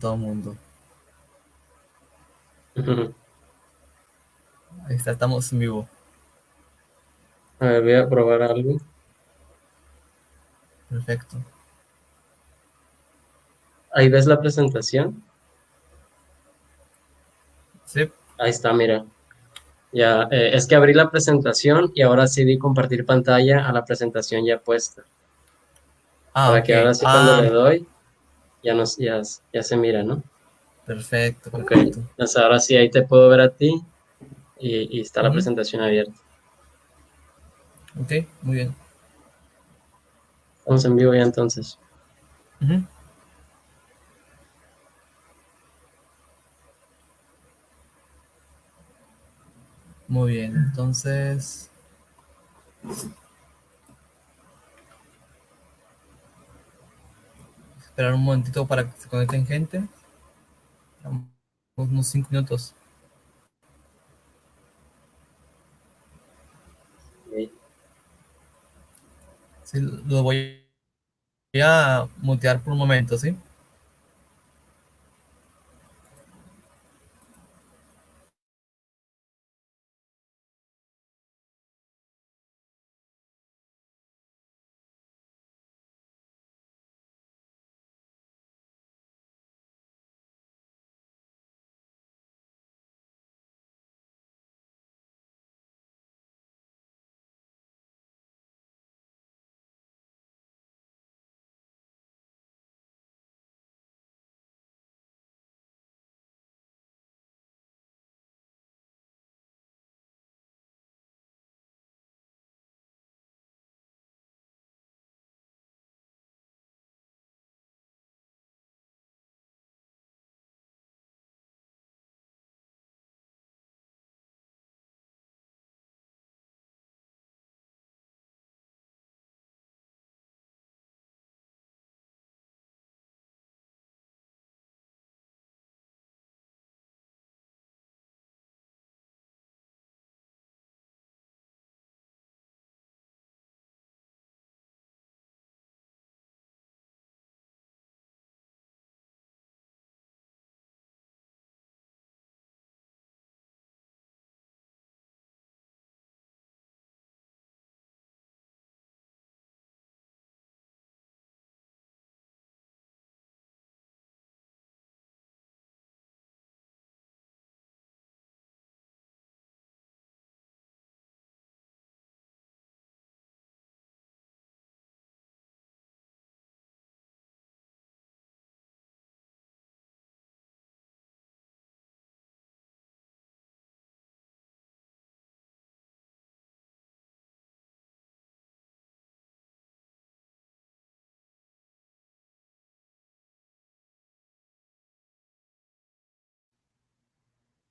todo el mundo. Ujú. Ahí está, estamos en vivo. A ver, voy a probar algo. Perfecto. Ahí ves la presentación. Sí. Ahí está, mira. Ya, es que abrí la presentación y ahora sí di compartir pantalla a la presentación ya puesta. Ah, Para ok. que ahora sí cuando le Ah, doy, ya se mira, ¿no? perfecto, Ok. perfecto. Entonces ahora sí ahí te puedo ver a ti y está la Ujú. presentación abierta. Ok, muy bien. Estamos en vivo ya entonces. Ujú. Muy bien, entonces, esperar un momentito para que se conecten gente. Unos 5 minutos. Ok. Sí, lo voy a mutear por un momento, ¿sí?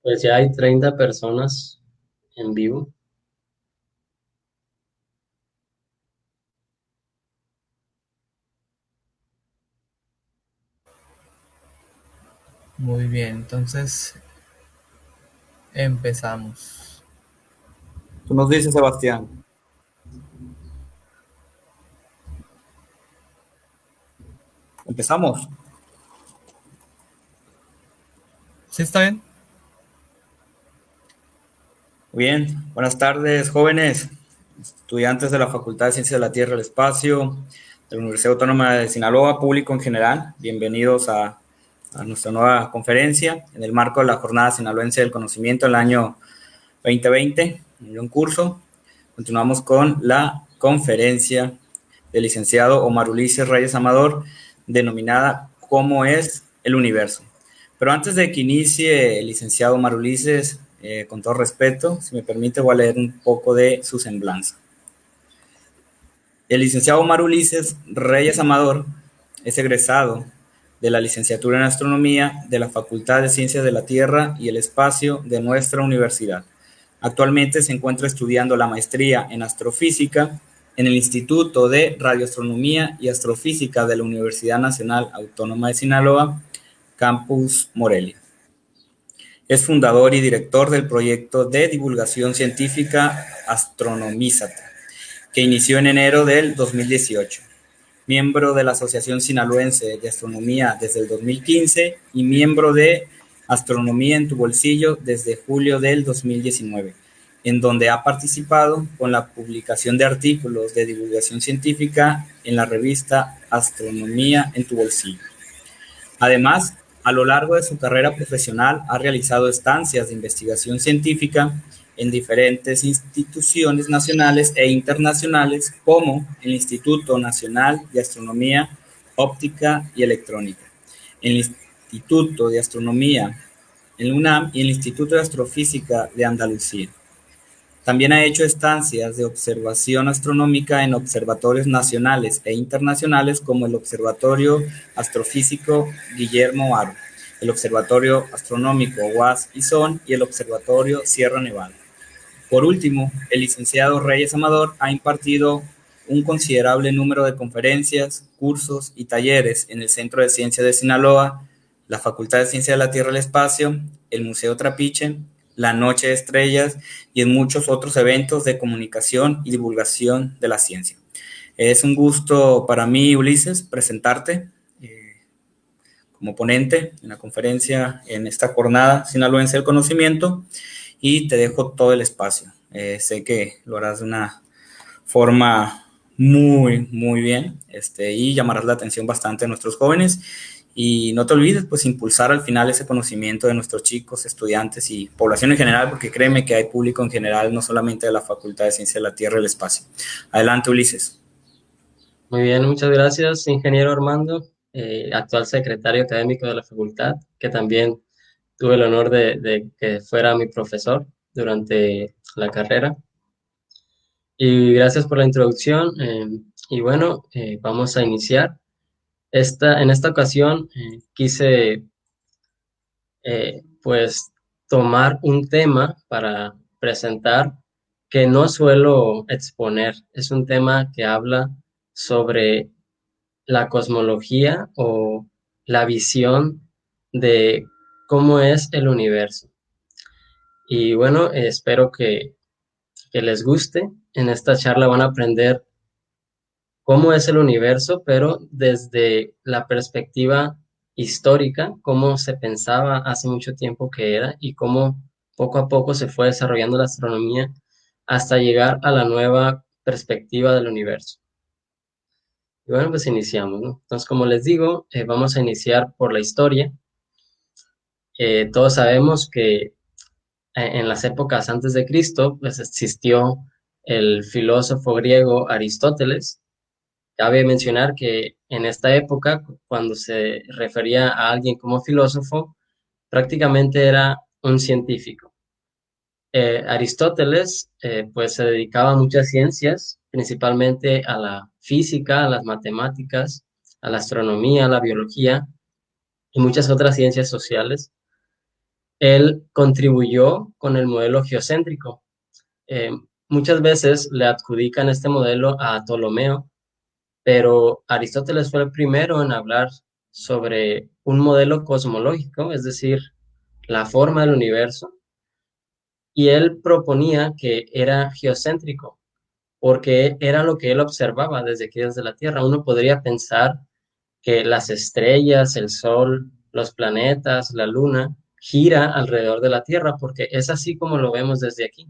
Pues ya hay 30 personas en vivo. Muy bien, entonces empezamos. Tú nos dices, Sebastián. Empezamos. ¿Sí está bien? Muy bien. Buenas tardes, jóvenes, estudiantes de la Facultad de Ciencias de la Tierra y el Espacio, de la Universidad Autónoma de Sinaloa, público en general. Bienvenidos a nuestra nueva conferencia en el marco de la Jornada Sinaloense del Conocimiento del año 2020, en un curso. Continuamos con la conferencia del licenciado Omar Ulises Reyes Amador, denominada ¿Cómo es el universo? Pero antes de que inicie el licenciado Omar Ulises, con todo respeto, si me permite, voy a leer un poco de su semblanza. El licenciado Omar Ulises Reyes Amador es egresado de la licenciatura en Astronomía de la Facultad de Ciencias de la Tierra y el Espacio de nuestra universidad. Actualmente se encuentra estudiando la maestría en astrofísica en el Instituto de Radioastronomía y Astrofísica de la Universidad Nacional Autónoma de Sinaloa, Campus Morelia. Es fundador y director del proyecto de divulgación científica Astronomízate, que inició en enero del 2018. miembro de la Asociación Sinaloense de Astronomía desde el 2015 y miembro de Astronomía en tu Bolsillo desde julio del 2019, en donde ha participado con la publicación de artículos de divulgación científica en la revista Astronomía en tu Bolsillo. Además, a lo largo de su carrera profesional ha realizado estancias de investigación científica en diferentes instituciones nacionales e internacionales, como el Instituto Nacional de Astronomía, Óptica y Electrónica, el Instituto de Astronomía en la UNAM y el Instituto de Astrofísica de Andalucía. También ha hecho estancias de observación astronómica en observatorios nacionales e internacionales como el Observatorio Astrofísico Guillermo Haro, el Observatorio Astronómico UAS-ISON y el Observatorio Sierra Nevada. Por último, el licenciado Reyes Amador ha impartido un considerable número de conferencias, cursos y talleres en el Centro de Ciencia de Sinaloa, la Facultad de Ciencia de la Tierra y el Espacio, el Museo Trapiche, la Noche de Estrellas y en muchos otros eventos de comunicación y divulgación de la ciencia. Es un gusto para mí, Ulises, presentarte como ponente en la conferencia en esta jornada sinaloense del conocimiento y te dejo todo el espacio. Sé que lo harás de una forma muy bien y llamarás la atención bastante de nuestros jóvenes. Y no te olvides, pues, impulsar al final ese conocimiento de nuestros chicos, estudiantes y población en general, porque créeme que hay público en general, no solamente de la Facultad de Ciencia de la Tierra y el Espacio. Adelante, Ulises. Muy bien, muchas gracias, ingeniero Armando, actual secretario académico de la facultad, que también tuve el honor de que fuera mi profesor durante la carrera. Y gracias por la introducción. Y bueno, vamos a iniciar. En esta ocasión quise pues tomar un tema para presentar que no suelo exponer. Es un tema que habla sobre la cosmología o la visión de cómo es el universo. Y bueno, espero que les guste. En esta charla van a aprender cómo es el universo, pero desde la perspectiva histórica, cómo se pensaba hace mucho tiempo que era y cómo poco a poco se fue desarrollando la astronomía hasta llegar a la nueva perspectiva del universo. Y bueno, pues iniciamos, ¿no? Entonces, como les digo, vamos a iniciar por la historia. Todos sabemos que en las épocas antes de Cristo, pues existió el filósofo griego Aristóteles. Cabe mencionar que en esta época, cuando se refería a alguien como filósofo, prácticamente era un científico. Aristóteles pues se dedicaba a muchas ciencias, principalmente a la física, a las matemáticas, a la astronomía, a la biología y muchas otras ciencias sociales. Él contribuyó con el modelo geocéntrico. Eh, Muchas veces le adjudican este modelo a Ptolomeo, pero Aristóteles fue el primero en hablar sobre un modelo cosmológico, es decir, la forma del universo, y él proponía que era geocéntrico, porque era lo que él observaba desde aquí, desde la Tierra. Uno podría pensar que las estrellas, el Sol, los planetas, la Luna, gira alrededor de la Tierra, porque es así como lo vemos desde aquí.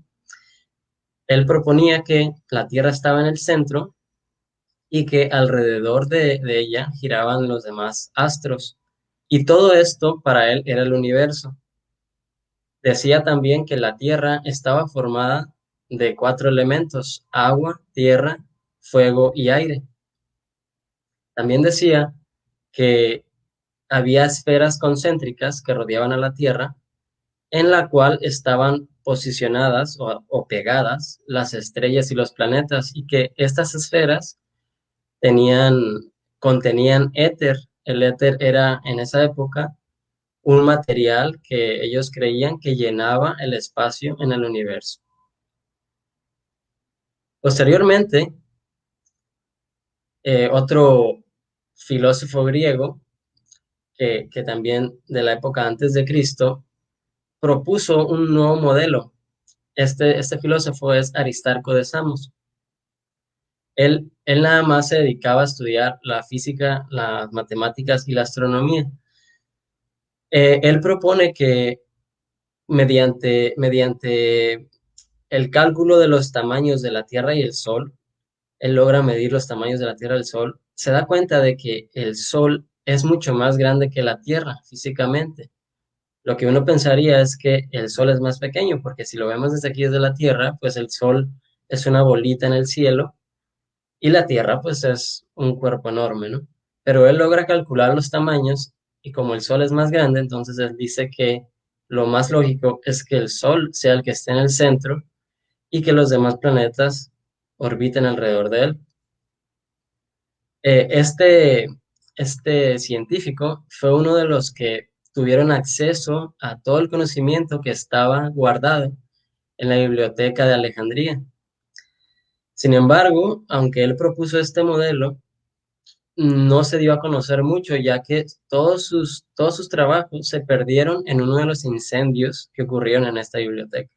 Él proponía que la Tierra estaba en el centro y que alrededor de ella giraban los demás astros. Y todo esto para él era el universo. Decía también que la Tierra estaba formada de 4 elementos: agua, tierra, fuego y aire. También decía que había esferas concéntricas que rodeaban a la Tierra, en la cual estaban posicionadas o pegadas las estrellas y los planetas, y que estas esferas contenían éter. El éter era en esa época un material que ellos creían que llenaba el espacio en el universo. Posteriormente, otro filósofo griego, que también de la época antes de Cristo, propuso un nuevo modelo. Este filósofo es Aristarco de Samos. Él nada más se dedicaba a estudiar la física, las matemáticas y la astronomía. Él propone que mediante el cálculo de los tamaños de la Tierra y el Sol, él logra medir los tamaños de la Tierra y el Sol, se da cuenta de que el Sol es mucho más grande que la Tierra físicamente. Lo que uno pensaría es que el Sol es más pequeño, porque si lo vemos desde aquí, desde la Tierra, pues el Sol es una bolita en el cielo y la Tierra pues es un cuerpo enorme, ¿no? Pero él logra calcular los tamaños y como el Sol es más grande, entonces él dice que lo más lógico es que el Sol sea el que esté en el centro y que los demás planetas orbiten alrededor de él. Eh, este, este científico fue uno de los que tuvieron acceso a todo el conocimiento que estaba guardado en la biblioteca de Alejandría. Sin embargo, aunque él propuso este modelo, no se dio a conocer mucho, ya que todos sus trabajos se perdieron en uno de los incendios que ocurrieron en esta biblioteca.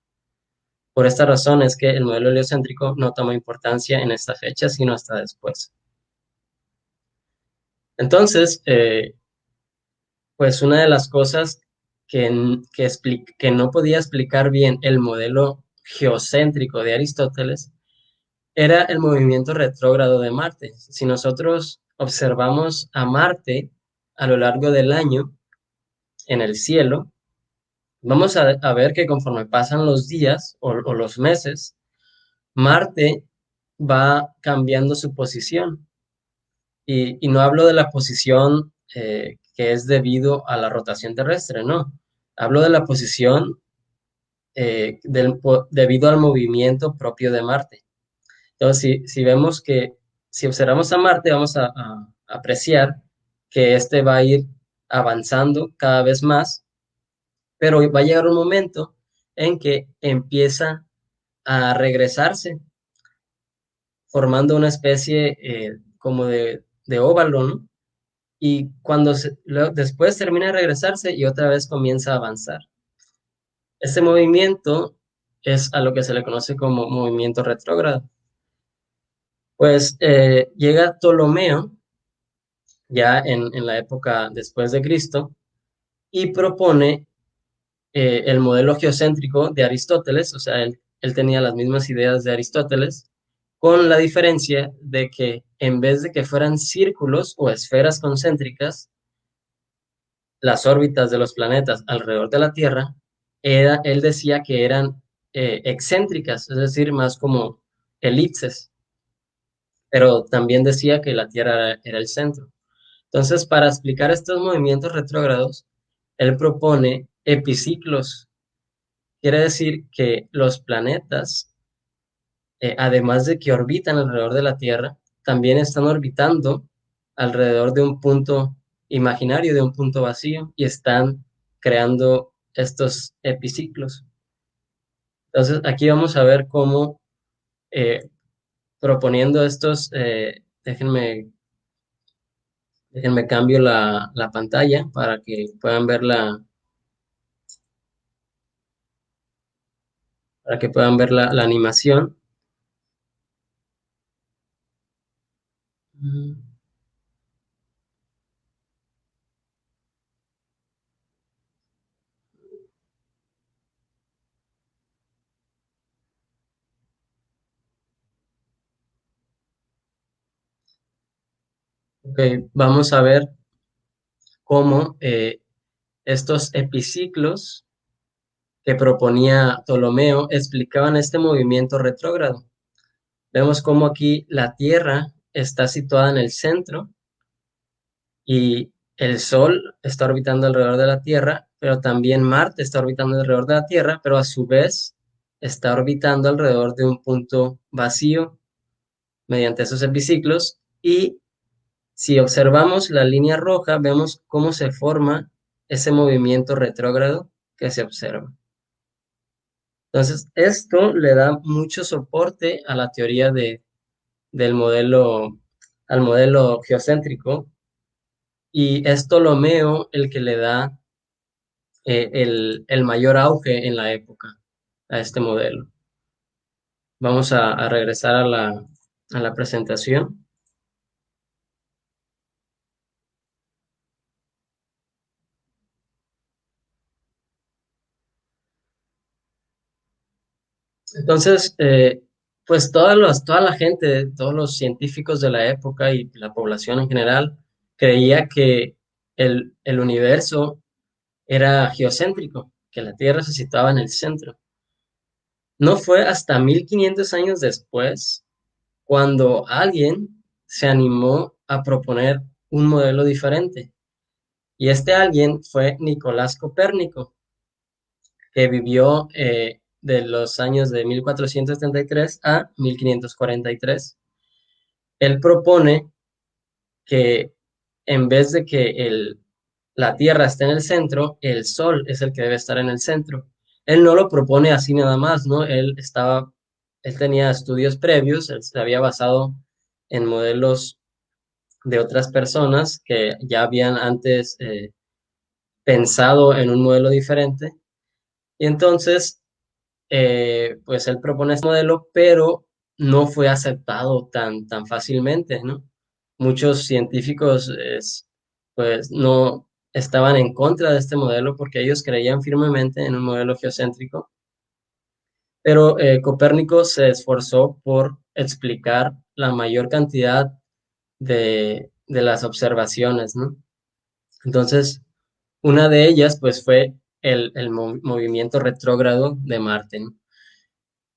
Por esta razón es que el modelo heliocéntrico no tomó importancia en esta fecha, sino hasta después. Entonces, pues una de las cosas que no podía explicar bien el modelo geocéntrico de Aristóteles era el movimiento retrógrado de Marte. Si nosotros observamos a Marte a lo largo del año en el cielo, vamos a ver que conforme pasan los días o los meses, Marte va cambiando su posición. Y no hablo de la posición que es debido a la rotación terrestre, no. Hablo de la posición debido al movimiento propio de Marte. Entonces, si observamos a Marte, vamos a apreciar que este va a ir avanzando cada vez más, pero va a llegar un momento en que empieza a regresarse, formando una especie como de óvalo, ¿no? Y después termina de regresarse y otra vez comienza a avanzar. Este movimiento es a lo que se le conoce como movimiento retrógrado. Pues llega Ptolomeo, ya en la época después de Cristo, y propone el modelo geocéntrico de Aristóteles, o sea, él tenía las mismas ideas de Aristóteles, con la diferencia de que en vez de que fueran círculos o esferas concéntricas, las órbitas de los planetas alrededor de la Tierra, él decía que eran excéntricas, es decir, más como elipses, pero también decía que la Tierra era el centro. Entonces, para explicar estos movimientos retrógrados, él propone epiciclos. Quiere decir que los planetas, además de que orbitan alrededor de la Tierra, también están orbitando alrededor de un punto imaginario, de un punto vacío, y están creando estos epiciclos. Entonces, aquí vamos a ver cómo eh, proponiendo estos, déjenme cambio la pantalla para que puedan ver la animación. Mm. Ok, vamos a ver cómo estos epiciclos que proponía Ptolomeo explicaban este movimiento retrógrado. Vemos cómo aquí la Tierra está situada en el centro y el Sol está orbitando alrededor de la Tierra, pero también Marte está orbitando alrededor de la Tierra, pero a su vez está orbitando alrededor de un punto vacío mediante esos epiciclos. Y si observamos la línea roja, vemos cómo se forma ese movimiento retrógrado que se observa. Entonces, esto le da mucho soporte a la teoría del modelo, al modelo geocéntrico, y es Ptolomeo el que le da el mayor auge en la época a este modelo. Vamos a regresar a la a la presentación. Entonces, pues toda la gente, todos los científicos de la época y la población en general creía que el universo era geocéntrico, que la Tierra se situaba en el centro. No fue hasta 1500 años después cuando alguien se animó a proponer un modelo diferente. Y este alguien fue Nicolás Copérnico, que vivió de los años de 1473 a 1543. Él propone que en vez de que la Tierra esté en el centro, el Sol es el que debe estar en el centro. Él no lo propone así nada más, ¿no? Él tenía estudios previos, él se había basado en modelos de otras personas que ya habían antes pensado en un modelo diferente. Y entonces, pues él propone este modelo, pero no fue aceptado tan fácilmente, ¿no? Muchos científicos, pues, no estaban en contra de este modelo porque ellos creían firmemente en un modelo geocéntrico, pero Copérnico se esforzó por explicar la mayor cantidad de las observaciones, ¿no? Entonces, una de ellas, pues, fue el movimiento retrógrado de Marte, ¿no?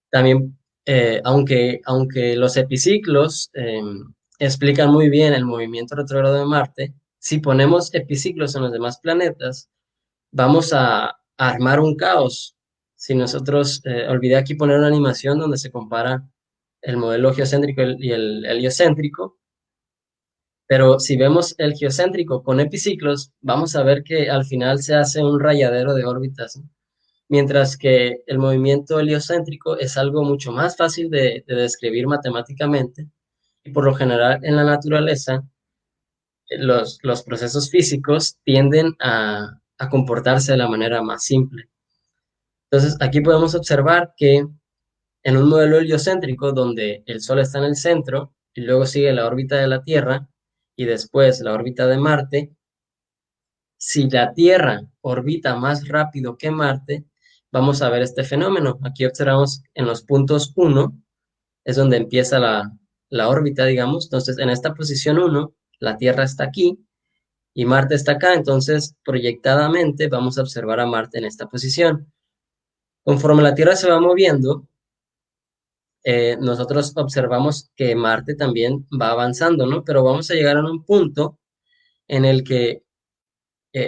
También, aunque los epiciclos explican muy bien el movimiento retrógrado de Marte, si ponemos epiciclos en los demás planetas, vamos a armar un caos. Si nosotros, olvidé aquí poner una animación donde se compara el modelo geocéntrico y el heliocéntrico, pero si vemos el geocéntrico con epiciclos, vamos a ver que al final se hace un rayadero de órbitas, ¿no? Mientras que el movimiento heliocéntrico es algo mucho más fácil de describir matemáticamente y por lo general en la naturaleza los procesos físicos tienden a comportarse de la manera más simple. Entonces aquí podemos observar que en un modelo heliocéntrico donde el Sol está en el centro y luego sigue la órbita de la Tierra y después la órbita de Marte, si la Tierra orbita más rápido que Marte, vamos a ver este fenómeno. Aquí observamos en los puntos 1, es donde empieza la órbita, digamos. Entonces, en esta posición 1, la Tierra está aquí y Marte está acá. Entonces, proyectadamente, vamos a observar a Marte en esta posición. Conforme la Tierra se va moviendo, nosotros observamos que Marte también va avanzando, ¿no? Pero vamos a llegar a un punto en el que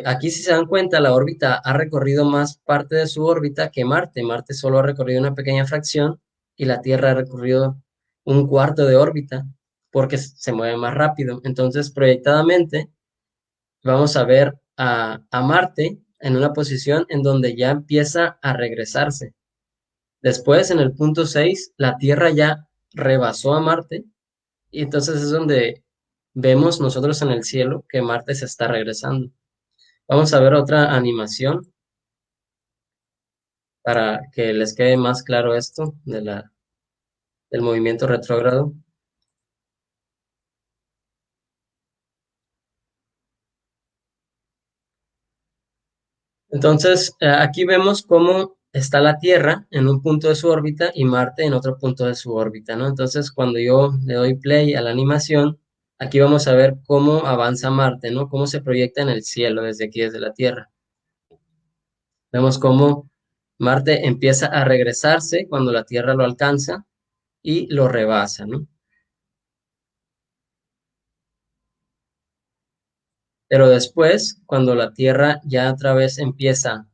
aquí, si se dan cuenta, la órbita ha recorrido más parte de su órbita que Marte. Marte solo ha recorrido una pequeña fracción y la Tierra ha recorrido un cuarto de órbita porque se mueve más rápido. Entonces, proyectadamente, vamos a ver a Marte en una posición en donde ya empieza a regresarse. Después, en el punto 6, la Tierra ya rebasó a Marte y entonces es donde vemos nosotros en el cielo que Marte se está regresando. Vamos a ver otra animación para que les quede más claro esto del movimiento retrógrado. Entonces, aquí vemos cómo está la Tierra en un punto de su órbita y Marte en otro punto de su órbita, ¿no? Entonces, cuando yo le doy play a la animación, aquí vamos a ver cómo avanza Marte, ¿no? Cómo se proyecta en el cielo desde aquí, desde la Tierra. Vemos cómo Marte empieza a regresarse cuando la Tierra lo alcanza y lo rebasa, ¿no? Pero después, cuando la Tierra ya otra vez empieza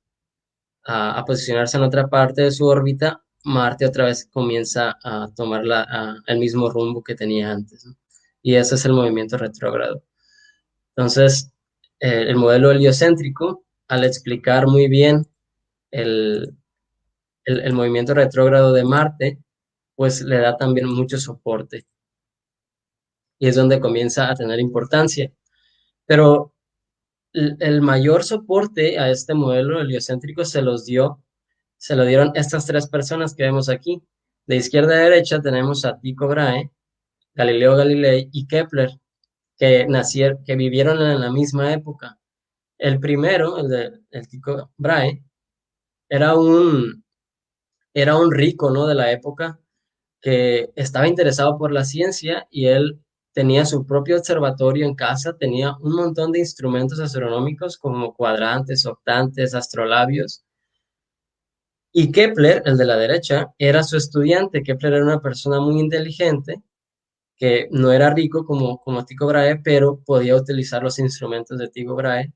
a posicionarse en otra parte de su órbita, Marte otra vez comienza a tomar el mismo rumbo que tenía antes, ¿no? Y ese es el movimiento retrógrado. Entonces, el modelo heliocéntrico, al explicar muy bien el, el movimiento retrógrado de Marte, pues le da también mucho soporte. Y es donde comienza a tener importancia. Pero el mayor soporte a este modelo heliocéntrico se lo dieron estas tres personas que vemos aquí. De izquierda a derecha tenemos a Tycho Brahe, Galileo Galilei y Kepler, que vivieron en la misma época. El primero, el Tycho Brahe, era un rico, ¿no?, de la época, que estaba interesado por la ciencia, y él tenía su propio observatorio en casa, tenía un montón de instrumentos astronómicos como cuadrantes, octantes, astrolabios. Y Kepler, el de la derecha, era su estudiante. Kepler era una persona muy inteligente, que no era rico como Tycho Brahe, pero podía utilizar los instrumentos de Tycho Brahe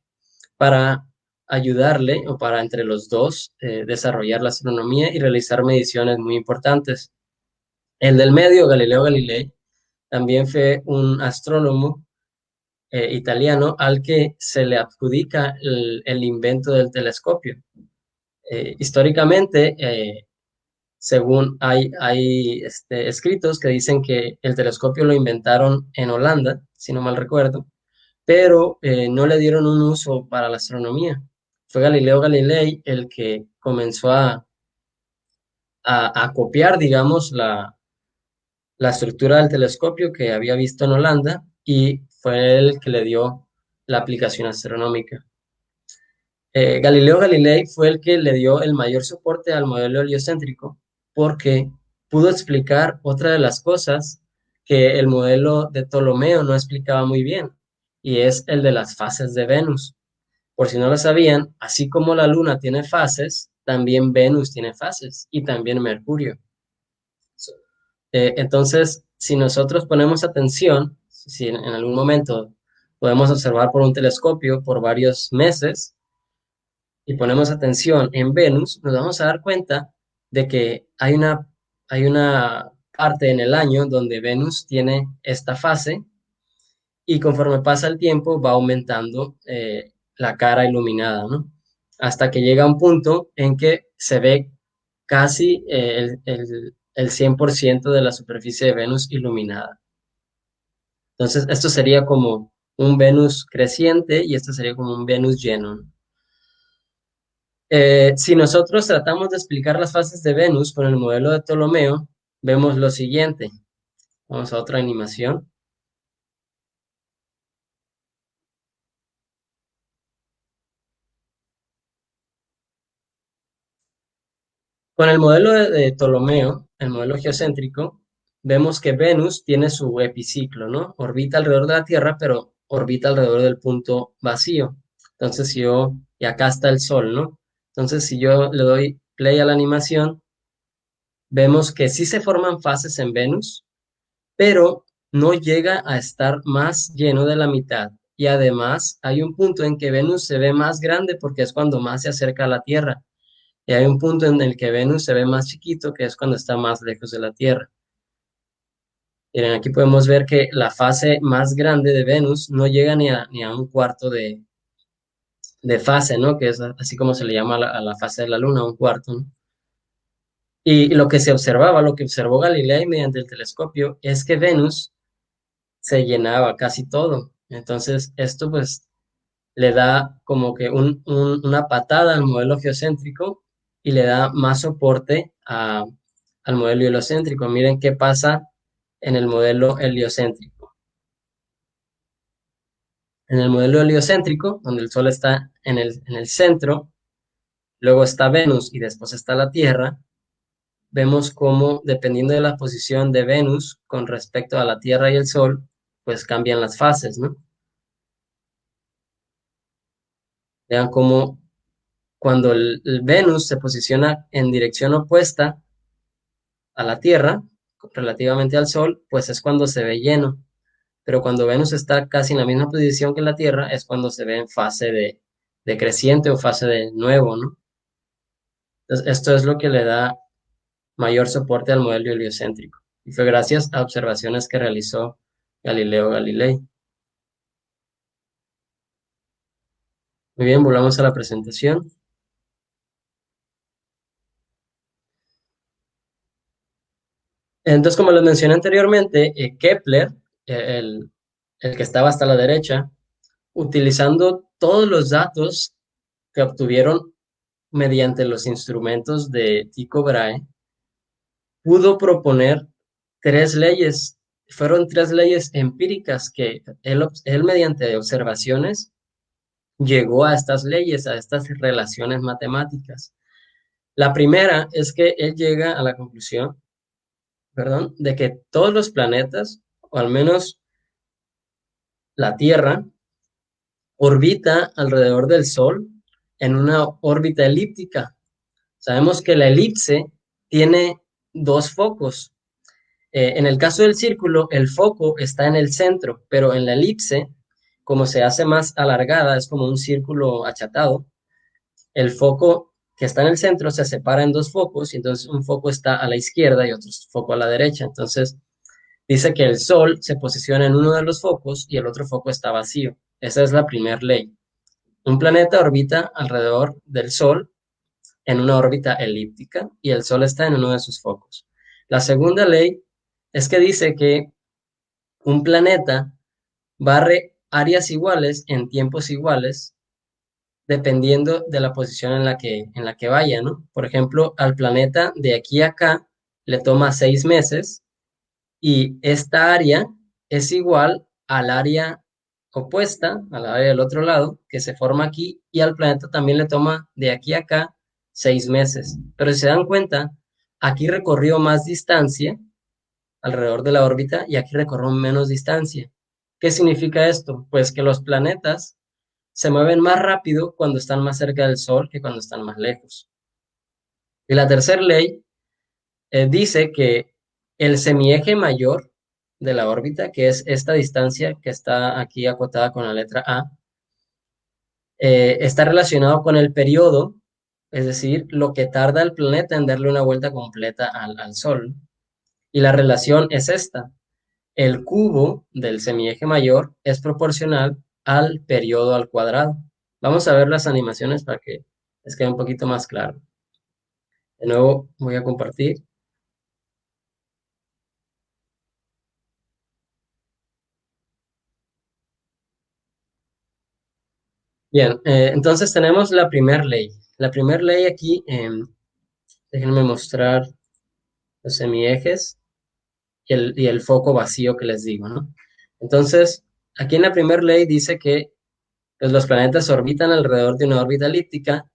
para ayudarle, o para entre los dos desarrollar la astronomía y realizar mediciones muy importantes. El del medio, Galileo Galilei, también fue un astrónomo italiano al que se le adjudica el invento del telescopio. Históricamente, según hay escritos que dicen que el telescopio lo inventaron en Holanda, si no mal recuerdo, pero no le dieron un uso para la astronomía. Fue Galileo Galilei el que comenzó a copiar, digamos, la estructura del telescopio que había visto en Holanda, y fue el que le dio la aplicación astronómica. Galileo Galilei fue el que le dio el mayor soporte al modelo heliocéntrico, porque pudo explicar otra de las cosas que el modelo de Ptolomeo no explicaba muy bien, y es el de las fases de Venus. Por si no lo sabían, así como la Luna tiene fases, también Venus tiene fases, y también Mercurio. Entonces, si nosotros ponemos atención, si en algún momento podemos observar por un telescopio por varios meses y ponemos atención en Venus, nos vamos a dar cuenta de que hay una parte en el año donde Venus tiene esta fase, y conforme pasa el tiempo va aumentando la cara iluminada, ¿no? Hasta que llega un punto en que se ve casi el 100% de la superficie de Venus iluminada. Entonces, esto sería como un Venus creciente, y esto sería como un Venus lleno, ¿no? Si nosotros tratamos de explicar las fases de Venus con el modelo de Ptolomeo, vemos lo siguiente. Vamos a otra animación. Con el modelo de Ptolomeo, el modelo geocéntrico, vemos que Venus tiene su epiciclo, ¿no? Orbita alrededor de la Tierra, pero orbita alrededor del punto vacío. Entonces, y acá está el Sol, ¿no? Entonces, si yo le doy play a la animación, vemos que sí se forman fases en Venus, pero no llega a estar más lleno de la mitad. Y además, hay un punto en que Venus se ve más grande, porque es cuando más se acerca a la Tierra. Y hay un punto en el que Venus se ve más chiquito, que es cuando está más lejos de la Tierra. Miren, aquí podemos ver que la fase más grande de Venus no llega ni a un cuarto de fase, ¿no? Que es así como se le llama a la fase de la Luna, un cuarto, ¿no? Y lo que se observaba, lo que observó Galilei mediante el telescopio, es que Venus se llenaba casi todo. Entonces, esto pues le da como que una patada al modelo geocéntrico, y le da más soporte al modelo heliocéntrico. Miren qué pasa en el modelo heliocéntrico. En el modelo heliocéntrico, donde el Sol está en el centro, luego está Venus y después está la Tierra, vemos cómo, dependiendo de la posición de Venus con respecto a la Tierra y el Sol, pues cambian las fases, ¿no? Vean cómo cuando el Venus se posiciona en dirección opuesta a la Tierra, relativamente al Sol, pues es cuando se ve lleno. Pero cuando Venus está casi en la misma posición que la Tierra, es cuando se ve en fase de creciente o fase de nuevo, ¿no? Entonces, esto es lo que le da mayor soporte al modelo heliocéntrico. Y fue gracias a observaciones que realizó Galileo Galilei. Muy bien, volvamos a la presentación. Entonces, como les mencioné anteriormente, Kepler, el que estaba hasta la derecha, utilizando todos los datos que obtuvieron mediante los instrumentos de Tycho Brahe, pudo proponer tres leyes fueron 3 leyes empíricas que él mediante observaciones llegó a estas leyes, a estas relaciones matemáticas. La primera es que él llega a la conclusión, perdón, de que todos los planetas, o al menos la Tierra, orbita alrededor del Sol en una órbita elíptica. Sabemos que la elipse tiene 2 focos. En el caso del círculo, el foco está en el centro, pero en la elipse, como se hace más alargada, es como un círculo achatado, el foco que está en el centro se separa en 2 focos, y entonces un foco está a la izquierda y otro foco a la derecha. Entonces, dice que el Sol se posiciona en uno de los focos y el otro foco está vacío. Esa es la primera ley. Un planeta orbita alrededor del Sol en una órbita elíptica y el Sol está en uno de sus focos. La segunda ley es que dice que un planeta barre áreas iguales en tiempos iguales dependiendo de la posición en la que vaya, ¿no? Por ejemplo, al planeta de aquí a acá le toma 6 meses y esta área es igual al área opuesta, al área del otro lado, que se forma aquí, y al planeta también le toma de aquí a acá 6 meses. Pero si se dan cuenta, aquí recorrió más distancia alrededor de la órbita y aquí recorrió menos distancia. ¿Qué significa esto? Pues que los planetas se mueven más rápido cuando están más cerca del Sol que cuando están más lejos. Y la tercera ley dice que el semieje mayor de la órbita, que es esta distancia que está aquí acotada con la letra A, está relacionado con el periodo, es decir, lo que tarda el planeta en darle una vuelta completa al Sol. Y la relación es esta. El cubo del semieje mayor es proporcional al periodo al cuadrado. Vamos a ver las animaciones para que les quede un poquito más claro. De nuevo voy a compartir. Bien, entonces tenemos la primera ley. La primera ley aquí, déjenme mostrar los semiejes y el foco vacío que les digo, ¿no? Entonces, aquí en la primera ley dice que pues, los planetas orbitan alrededor de una órbita elíptica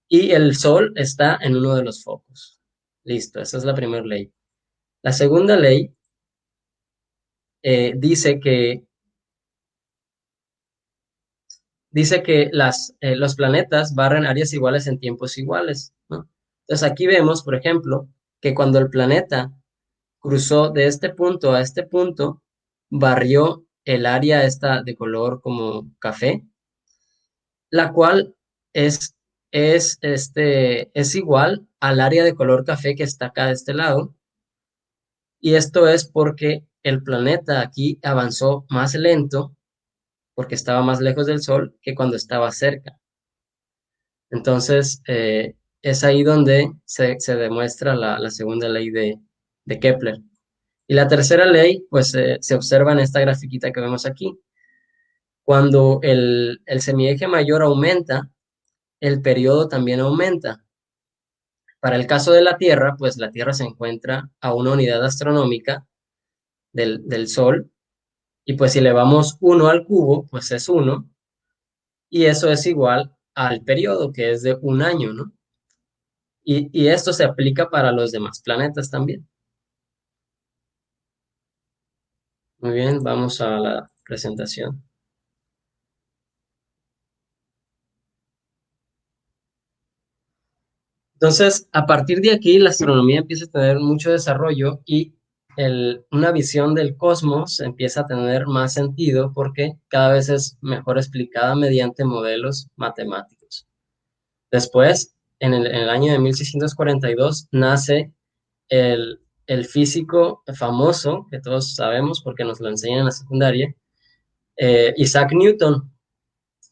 y el Sol está en uno de los focos. Listo, esa es la primera ley. La segunda ley dice que los planetas barren áreas iguales en tiempos iguales, ¿no? Entonces aquí vemos, por ejemplo, que cuando el planeta cruzó de este punto a este punto, barrió el área esta de color como café, la cual es igual al área de color café que está acá de este lado, y esto es porque el planeta aquí avanzó más lento porque estaba más lejos del Sol que cuando estaba cerca. Entonces, es ahí donde se demuestra la segunda ley de Kepler. Y la tercera ley, pues se observa en esta grafiquita que vemos aquí. Cuando el semieje mayor aumenta, el periodo también aumenta. Para el caso de la Tierra, pues la Tierra se encuentra a una unidad astronómica del Sol, y pues si elevamos 1 al cubo, pues es 1, y eso es igual al periodo, que es de 1 año, ¿no? Y esto se aplica para los demás planetas también. Muy bien, vamos a la presentación. Entonces, a partir de aquí, la astronomía empieza a tener mucho desarrollo y una visión del cosmos empieza a tener más sentido porque cada vez es mejor explicada mediante modelos matemáticos. Después, en el año de 1642, nace el físico famoso, que todos sabemos porque nos lo enseñan en la secundaria, Isaac Newton.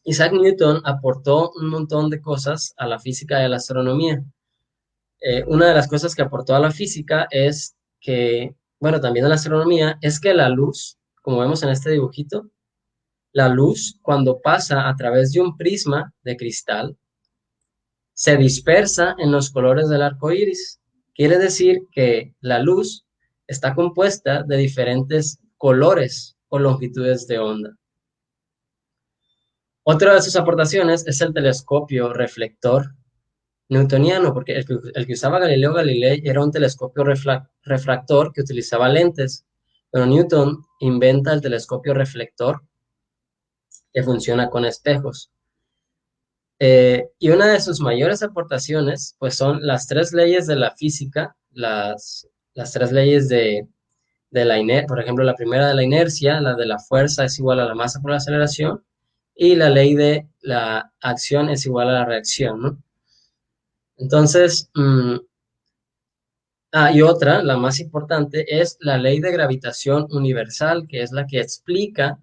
Isaac Newton aportó un montón de cosas a la física y a la astronomía. Una de las cosas que aportó a la física es que, bueno, también a la astronomía, es que la luz, como vemos en este dibujito, la luz cuando pasa a través de un prisma de cristal, se dispersa en los colores del arco iris. Quiere decir que la luz está compuesta de diferentes colores o longitudes de onda. Otra de sus aportaciones es el telescopio reflector newtoniano, porque el que usaba Galileo Galilei era un telescopio refractor que utilizaba lentes, pero Newton inventa el telescopio reflector que funciona con espejos. Y una de sus mayores aportaciones, pues son las tres leyes de la física, las tres leyes de la inercia, por ejemplo, la primera de la inercia, la de la fuerza es igual a la masa por la aceleración, y la ley de la acción es igual a la reacción, ¿no? Entonces, y otra, la más importante, es la ley de gravitación universal, que es la que explica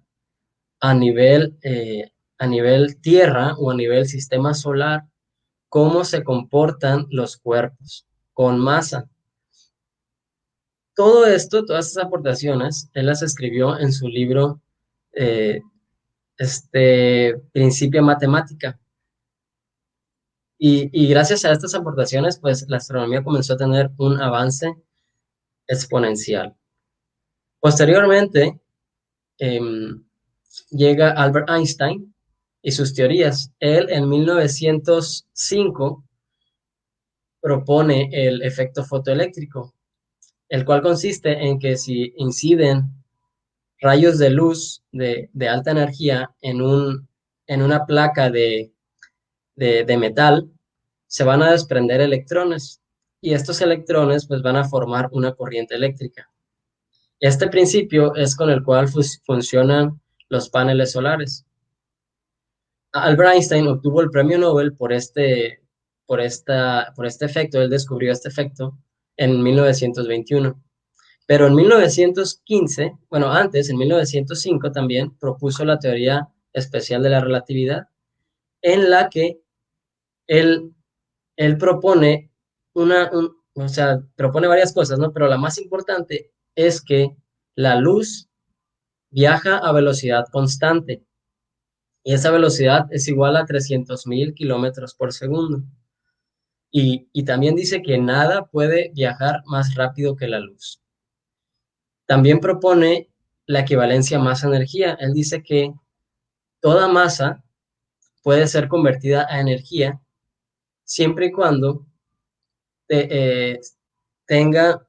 a nivel Tierra o a nivel sistema solar cómo se comportan los cuerpos con masa. Todo esto, todas estas aportaciones, él las escribió en su libro Principia Matemática. Y gracias a estas aportaciones, pues la astronomía comenzó a tener un avance exponencial. Posteriormente, llega Albert Einstein y sus teorías. Él en 1905 propone el efecto fotoeléctrico, el cual consiste en que si inciden rayos de luz de alta energía en una placa de metal, se van a desprender electrones y estos electrones pues van a formar una corriente eléctrica. Este principio es con el cual funcionan los paneles solares. Albert Einstein obtuvo el premio Nobel por este efecto. Él descubrió este efecto en 1921. Pero en 1915, bueno, antes, en 1905 también propuso la teoría especial de la relatividad, en la que él propone propone varias cosas, ¿no? Pero la más importante es que la luz viaja a velocidad constante y esa velocidad es igual a 300.000 kilómetros por segundo. Y también dice que nada puede viajar más rápido que la luz. También propone la equivalencia masa-energía. Él dice que toda masa puede ser convertida a energía siempre y cuando tenga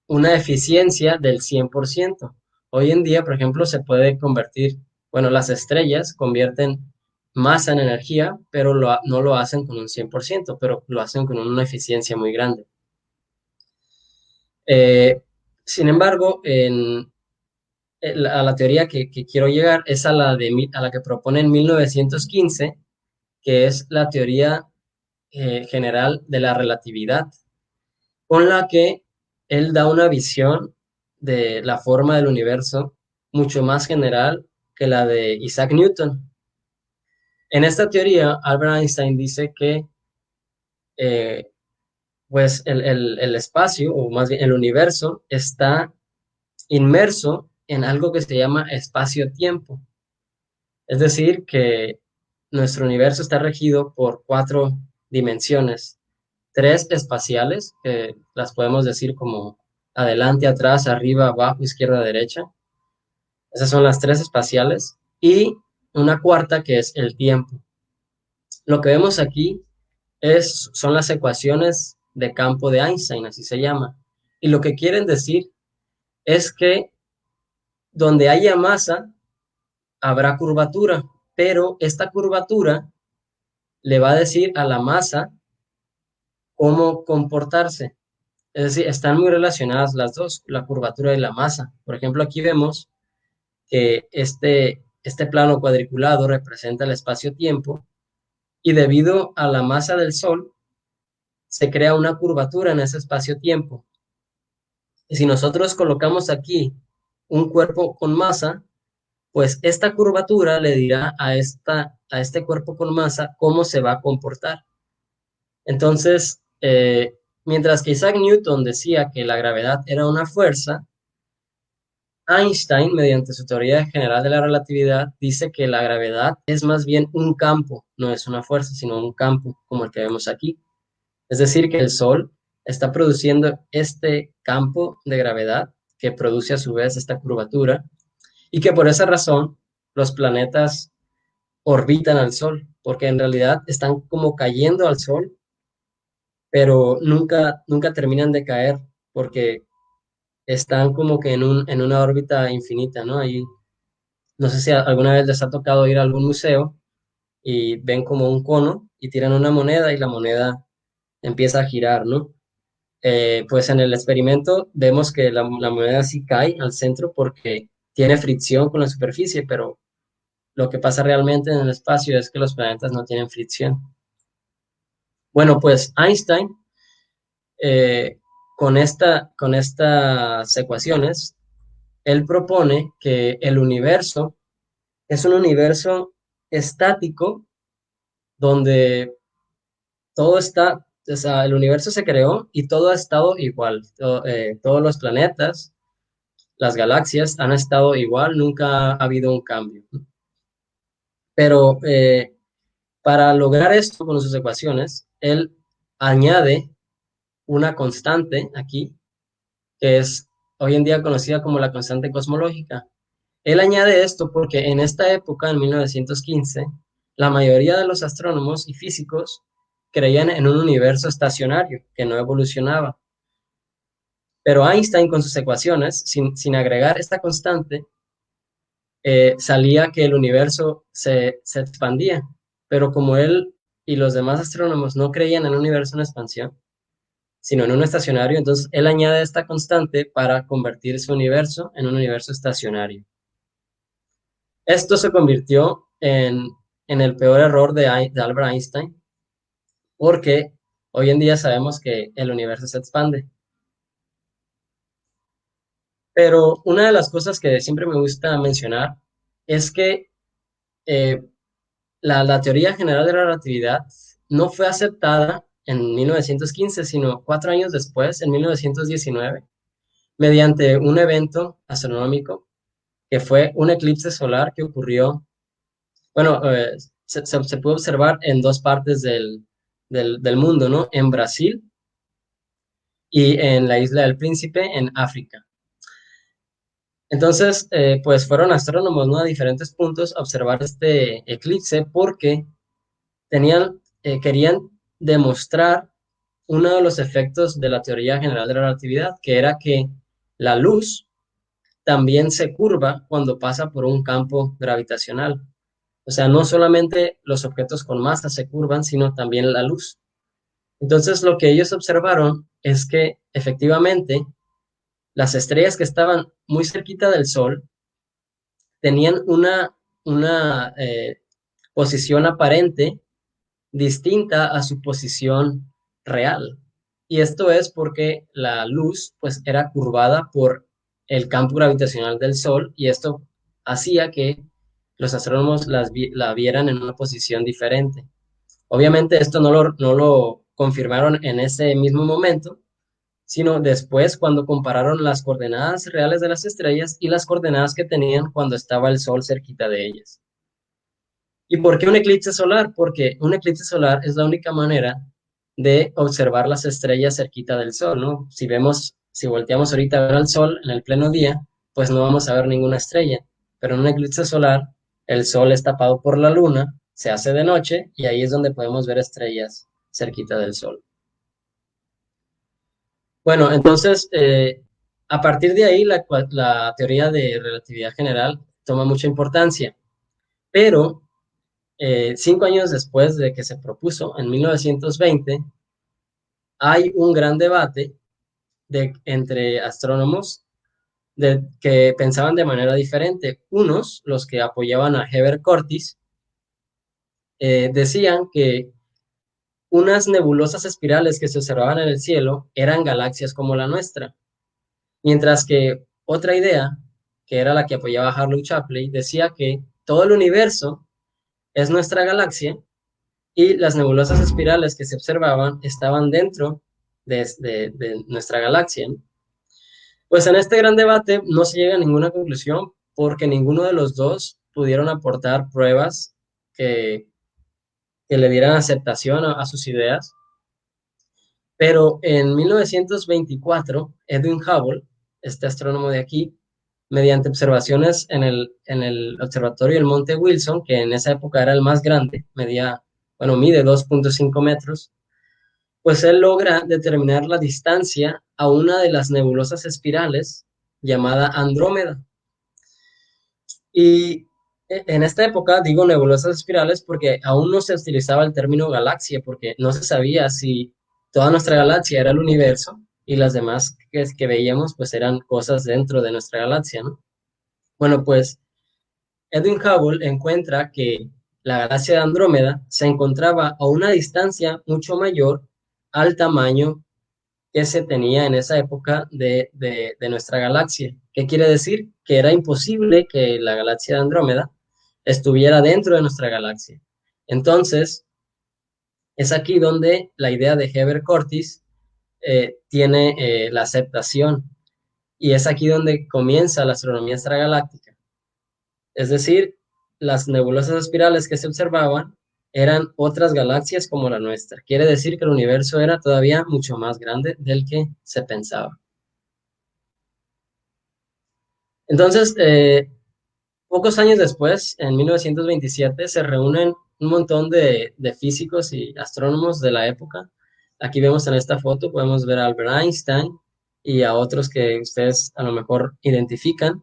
una eficiencia del 100%. Hoy en día, por ejemplo, se puede convertir, bueno, las estrellas convierten masa en energía, pero no lo hacen con un 100%, pero lo hacen con una eficiencia muy grande. Sin embargo, a la teoría que quiero llegar es a la que propone en 1915, que es la teoría general de la relatividad, con la que él da una visión de la forma del universo mucho más general que la de Isaac Newton. En esta teoría, Albert Einstein dice que pues el espacio, o más bien el universo, está inmerso en algo que se llama espacio-tiempo. Es decir, que nuestro universo está regido por 4 dimensiones, 3 espaciales, que las podemos decir como adelante, atrás, arriba, abajo, izquierda, derecha. Esas son las 3 espaciales. Y una cuarta que es el tiempo. Lo que vemos aquí son las ecuaciones de campo de Einstein, así se llama. Y lo que quieren decir es que donde haya masa, habrá curvatura, pero esta curvatura le va a decir a la masa cómo comportarse. Es decir, están muy relacionadas las dos, la curvatura y la masa. Por ejemplo, aquí vemos que este plano cuadriculado representa el espacio-tiempo y debido a la masa del Sol se crea una curvatura en ese espacio-tiempo. Y si nosotros colocamos aquí un cuerpo con masa, pues esta curvatura le dirá a este cuerpo con masa cómo se va a comportar. Entonces, mientras que Isaac Newton decía que la gravedad era una fuerza, Einstein, mediante su teoría general de la relatividad, dice que la gravedad es más bien un campo, no es una fuerza, sino un campo, como el que vemos aquí. Es decir, que el Sol está produciendo este campo de gravedad que produce a su vez esta curvatura y que por esa razón los planetas orbitan al Sol, porque en realidad están como cayendo al Sol, pero nunca terminan de caer porque están como que en una órbita infinita, ¿no? Ahí, no sé si alguna vez les ha tocado ir a algún museo y ven como un cono y tiran una moneda y la moneda empieza a girar, ¿no? Pues en el experimento vemos que la moneda sí cae al centro porque tiene fricción con la superficie, pero lo que pasa realmente en el espacio es que los planetas no tienen fricción. Bueno, pues Einstein, eh, con estas ecuaciones, él propone que el universo es un universo estático donde todo está, o sea, el universo se creó y todo ha estado igual. Todos los planetas, las galaxias han estado igual, nunca ha habido un cambio. Pero para lograr esto con sus ecuaciones, él añade una constante aquí, que es hoy en día conocida como la constante cosmológica. Él añade esto porque en esta época, en 1915, la mayoría de los astrónomos y físicos creían en un universo estacionario que no evolucionaba. Pero Einstein con sus ecuaciones, sin agregar esta constante, salía que el universo se expandía. Pero como él y los demás astrónomos no creían en un universo en expansión, sino en un estacionario, entonces él añade esta constante para convertir su universo en un universo estacionario. Esto se convirtió en el peor error de Albert Einstein, porque hoy en día sabemos que el universo se expande. Pero una de las cosas que siempre me gusta mencionar es que eh, la teoría general de la relatividad no fue aceptada en 1915, sino 4 años después, en 1919, mediante un evento astronómico que fue un eclipse solar que ocurrió, bueno, se puede observar en dos partes del mundo, ¿no? En Brasil y en la isla del Príncipe, en África. Entonces, pues fueron astrónomos, ¿no? A diferentes puntos a observar este eclipse porque querían demostrar uno de los efectos de la teoría general de la relatividad, que era que la luz también se curva cuando pasa por un campo gravitacional. O sea, no solamente los objetos con masa se curvan, sino también la luz. Entonces, lo que ellos observaron es que efectivamente las estrellas que estaban muy cerquita del Sol tenían una posición aparente distinta a su posición real. Y esto es porque la luz pues era curvada por el campo gravitacional del Sol y esto hacía que los astrónomos la vieran en una posición diferente. Obviamente esto no lo confirmaron en ese mismo momento, sino después cuando compararon las coordenadas reales de las estrellas y las coordenadas que tenían cuando estaba el Sol cerquita de ellas. ¿Y por qué un eclipse solar? Porque un eclipse solar es la única manera de observar las estrellas cerquita del Sol, ¿no? Si volteamos ahorita a ver al Sol en el pleno día, pues no vamos a ver ninguna estrella. Pero en un eclipse solar, el Sol es tapado por la Luna, se hace de noche y ahí es donde podemos ver estrellas cerquita del Sol. Bueno, entonces, a partir de ahí, la teoría de relatividad general toma mucha importancia, pero 5 años después de que se propuso, en 1920, hay un gran debate entre astrónomos que pensaban de manera diferente. Unos, los que apoyaban a Heber Curtis, decían que unas nebulosas espirales que se observaban en el cielo eran galaxias como la nuestra, mientras que otra idea, que era la que apoyaba Harlow Shapley, decía que todo el universo es nuestra galaxia y las nebulosas espirales que se observaban estaban dentro de nuestra galaxia. Pues en este gran debate no se llega a ninguna conclusión porque ninguno de los dos pudieron aportar pruebas que le dieran aceptación a sus ideas. Pero en 1924, Edwin Hubble, este astrónomo de aquí, mediante observaciones en el observatorio del Monte Wilson, que en esa época era el más grande, mide 2.5 metros, pues él logra determinar la distancia a una de las nebulosas espirales llamada Andrómeda. Y en esta época digo nebulosas espirales porque aún no se utilizaba el término galaxia, porque no se sabía si toda nuestra galaxia era el universo y las demás que veíamos pues eran cosas dentro de nuestra galaxia, ¿no? Bueno, pues Edwin Hubble encuentra que la galaxia de Andrómeda se encontraba a una distancia mucho mayor al tamaño que se tenía en esa época de nuestra galaxia. ¿Qué quiere decir? Que era imposible que la galaxia de Andrómeda estuviera dentro de nuestra galaxia. Entonces, es aquí donde la idea de Heber Cortis tiene la aceptación, y es aquí donde comienza la astronomía extragaláctica. Es decir, las nebulosas espirales que se observaban eran otras galaxias como la nuestra. Quiere decir que el universo era todavía mucho más grande del que se pensaba. Entonces, pocos años después, en 1927, se reúnen un montón de físicos y astrónomos de la época. Aquí vemos en esta foto, podemos ver a Albert Einstein y a otros que ustedes a lo mejor identifican.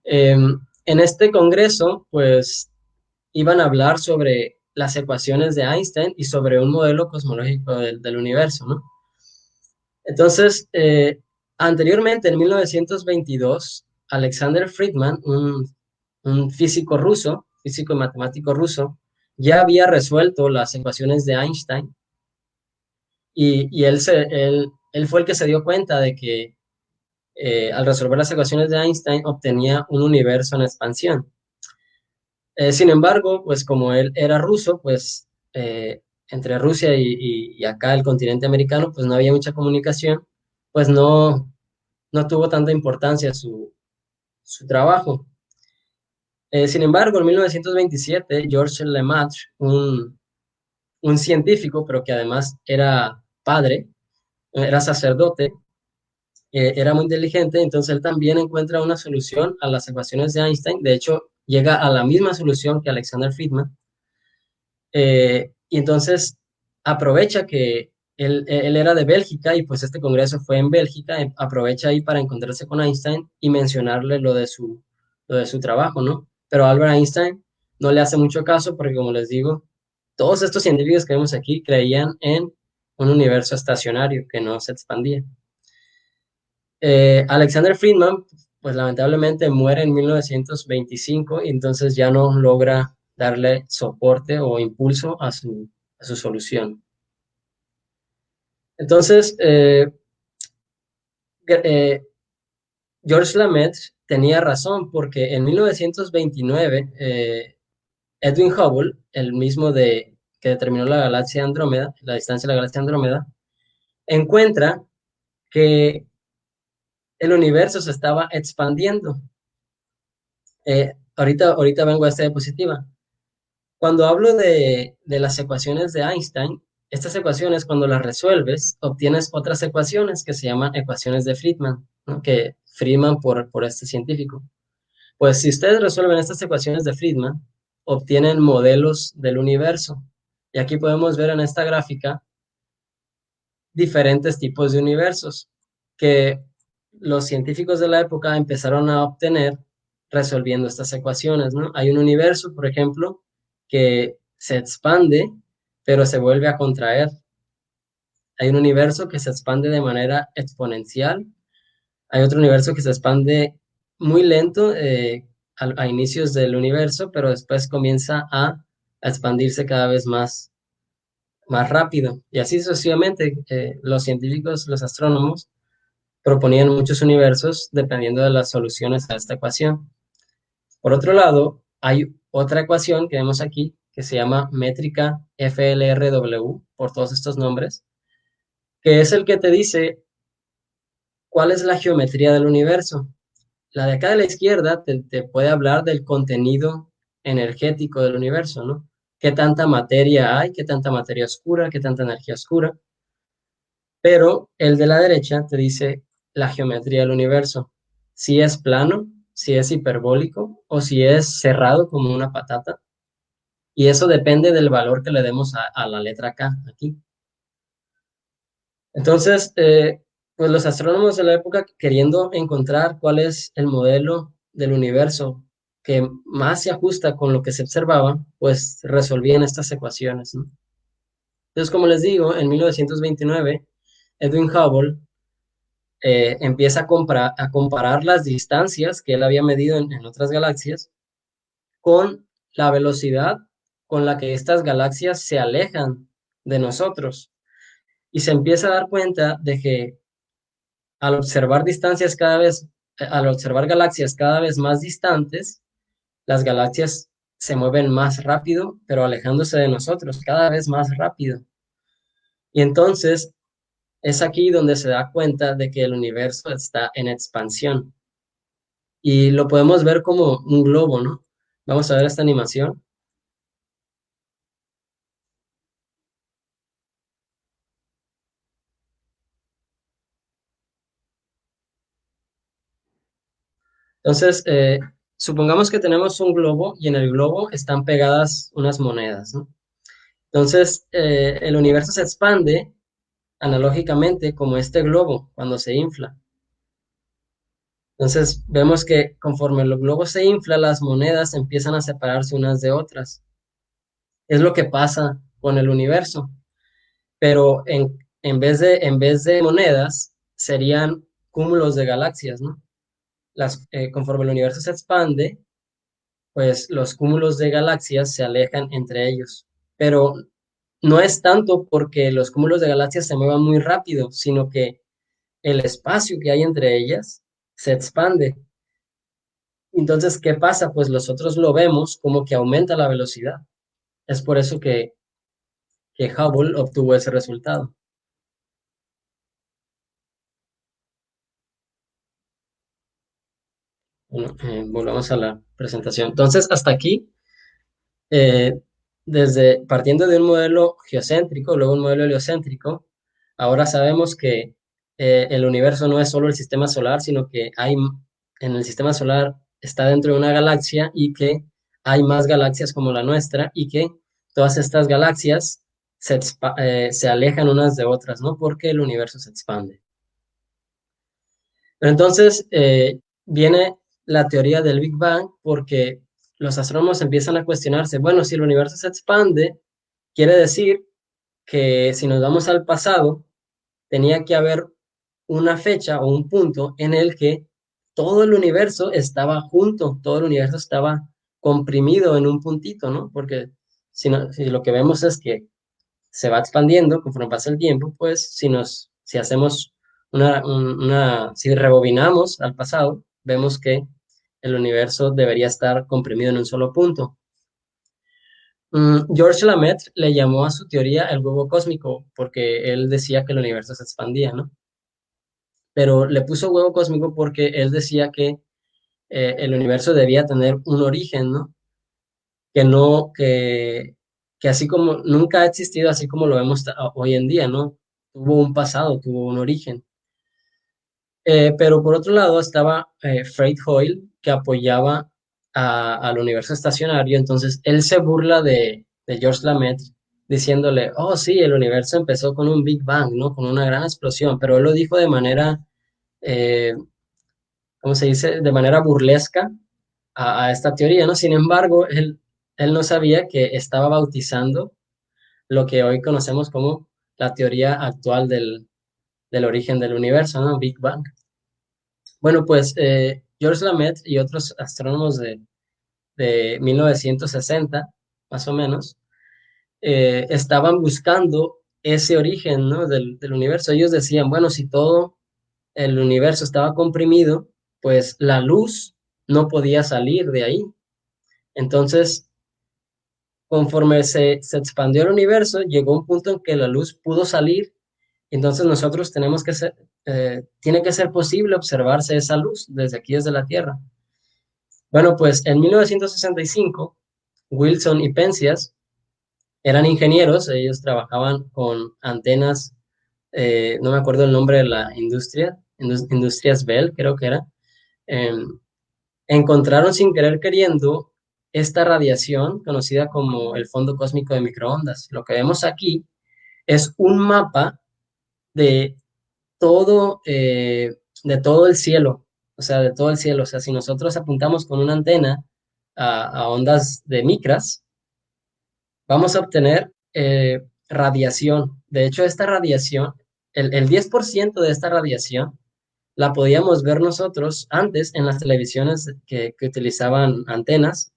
En este congreso, pues, iban a hablar sobre las ecuaciones de Einstein y sobre un modelo cosmológico del universo, ¿no? Entonces, anteriormente, en 1922, Alexander Friedman, un físico ruso, físico y matemático ruso, ya había resuelto las ecuaciones de Einstein, y él fue el que se dio cuenta de que al resolver las ecuaciones de Einstein obtenía un universo en expansión. Sin embargo, pues como él era ruso, pues entre Rusia y acá el continente americano, pues no había mucha comunicación, pues no tuvo tanta importancia su trabajo. Sin embargo, en 1927, Georges Lemaitre, un científico, pero que además era padre, era sacerdote, era muy inteligente, entonces él también encuentra una solución a las ecuaciones de Einstein. De hecho, llega a la misma solución que Alexander Friedman. Y entonces aprovecha que él era de Bélgica y pues este congreso fue en Bélgica, aprovecha ahí para encontrarse con Einstein y mencionarle lo de su trabajo, ¿no? Pero Albert Einstein no le hace mucho caso porque, como les digo, todos estos científicos que vemos aquí creían en un universo estacionario que no se expandía. Alexander Friedman, pues lamentablemente muere en 1925 y entonces ya no logra darle soporte o impulso a su solución. Entonces, Georges Lemaitre tenía razón porque en 1929 Edwin Hubble, el mismo que determinó la galaxia Andrómeda, la distancia de la galaxia Andrómeda, encuentra que el universo se estaba expandiendo. Ahorita vengo a esta diapositiva. Cuando hablo de las ecuaciones de Einstein, estas ecuaciones, cuando las resuelves, obtienes otras ecuaciones que se llaman ecuaciones de Friedman, ¿no? Que Friedman por este científico. Pues si ustedes resuelven estas ecuaciones de Friedman, obtienen modelos del universo. Y aquí podemos ver en esta gráfica diferentes tipos de universos que los científicos de la época empezaron a obtener resolviendo estas ecuaciones, ¿no? Hay un universo, por ejemplo, que se expande, pero se vuelve a contraer. Hay un universo que se expande de manera exponencial. Hay otro universo que se expande muy lento a inicios del universo, pero después comienza a expandirse cada vez más rápido. Y así sucesivamente, los científicos, los astrónomos, proponían muchos universos dependiendo de las soluciones a esta ecuación. Por otro lado, hay otra ecuación que vemos aquí que se llama métrica FLRW, por todos estos nombres, que es el que te dice cuál es la geometría del universo. La de acá de la izquierda te puede hablar del contenido energético del universo, ¿no? ¿Qué tanta materia hay? ¿Qué tanta materia oscura? ¿Qué tanta energía oscura? Pero el de la derecha te dice la geometría del universo, si es plano, si es hiperbólico o si es cerrado como una patata. Y eso depende del valor que le demos a la letra K aquí. Entonces, pues los astrónomos de la época, queriendo encontrar cuál es el modelo del universo que más se ajusta con lo que se observaba, pues resolvían estas ecuaciones, ¿no? Entonces, como les digo, en 1929, Edwin Hubble empieza a comparar las distancias que él había medido en otras galaxias con la velocidad con la que estas galaxias se alejan de nosotros. Y se empieza a dar cuenta de que al observar al observar galaxias cada vez más distantes, las galaxias se mueven más rápido, pero alejándose de nosotros, cada vez más rápido. Y entonces es aquí donde se da cuenta de que el universo está en expansión. Y lo podemos ver como un globo, ¿no? Vamos a ver esta animación. Entonces, supongamos que tenemos un globo y en el globo están pegadas unas monedas, ¿no? Entonces, el universo se expande analógicamente como este globo cuando se infla. Entonces, vemos que conforme el globo se infla, las monedas empiezan a separarse unas de otras. Es lo que pasa con el universo, pero en vez de monedas, serían cúmulos de galaxias, ¿no? Conforme el universo se expande, pues los cúmulos de galaxias se alejan entre ellos. Pero no es tanto porque los cúmulos de galaxias se muevan muy rápido, sino que el espacio que hay entre ellas se expande. Entonces, ¿qué pasa? Pues nosotros lo vemos como que aumenta la velocidad. Es por eso que Hubble obtuvo ese resultado. Bueno, volvamos a la presentación. Entonces, hasta aquí, eh, partiendo de un modelo geocéntrico, luego un modelo heliocéntrico, ahora sabemos que el universo no es solo el sistema solar, sino que en el sistema solar está dentro de una galaxia y que hay más galaxias como la nuestra y que todas estas galaxias se alejan unas de otras, ¿no? Porque el universo se expande. Entonces, viene la teoría del Big Bang porque los astrónomos empiezan a cuestionarse, bueno, si el universo se expande, quiere decir que si nos vamos al pasado, tenía que haber una fecha o un punto en el que todo el universo estaba junto, todo el universo estaba comprimido en un puntito, ¿no? Porque si lo que vemos es que se va expandiendo conforme pasa el tiempo, pues si hacemos si rebobinamos al pasado, vemos que el universo debería estar comprimido en un solo punto. George Lamaitre le llamó a su teoría el huevo cósmico porque él decía que el universo se expandía, ¿no? Pero le puso huevo cósmico porque él decía que el universo debía tener un origen, ¿no? Que no, que así como nunca ha existido, así como lo vemos hoy en día, ¿no? Tuvo un pasado, tuvo un origen. Pero por otro lado estaba Fred Hoyle, que apoyaba al universo estacionario, entonces él se burla de George Lamaitre, diciéndole, oh sí, el universo empezó con un Big Bang, ¿no? Con una gran explosión, pero él lo dijo de manera, eh, ¿cómo se dice? De manera burlesca a esta teoría, ¿no? Sin embargo, él no sabía que estaba bautizando lo que hoy conocemos como la teoría actual del origen del universo, ¿no? Big Bang. Bueno, pues Georges Lamaitre y otros astrónomos de 1960, más o menos, estaban buscando ese origen, ¿no? del universo. Ellos decían, bueno, si todo el universo estaba comprimido, pues la luz no podía salir de ahí. Entonces, conforme se expandió el universo, llegó un punto en que la luz pudo salir. Entonces nosotros tiene que ser posible observarse esa luz desde aquí, desde la Tierra. Bueno, pues en 1965, Wilson y Penzias eran ingenieros, ellos trabajaban con antenas no me acuerdo el nombre de la industria, Industrias Bell, creo que era, encontraron sin querer queriendo esta radiación conocida como el fondo cósmico de microondas. Lo que vemos aquí es un mapa de de todo el cielo, o sea, de todo el cielo. O sea, si nosotros apuntamos con una antena a ondas de micras, vamos a obtener radiación. De hecho, esta radiación, el 10% de esta radiación la podíamos ver nosotros antes en las televisiones que utilizaban antenas,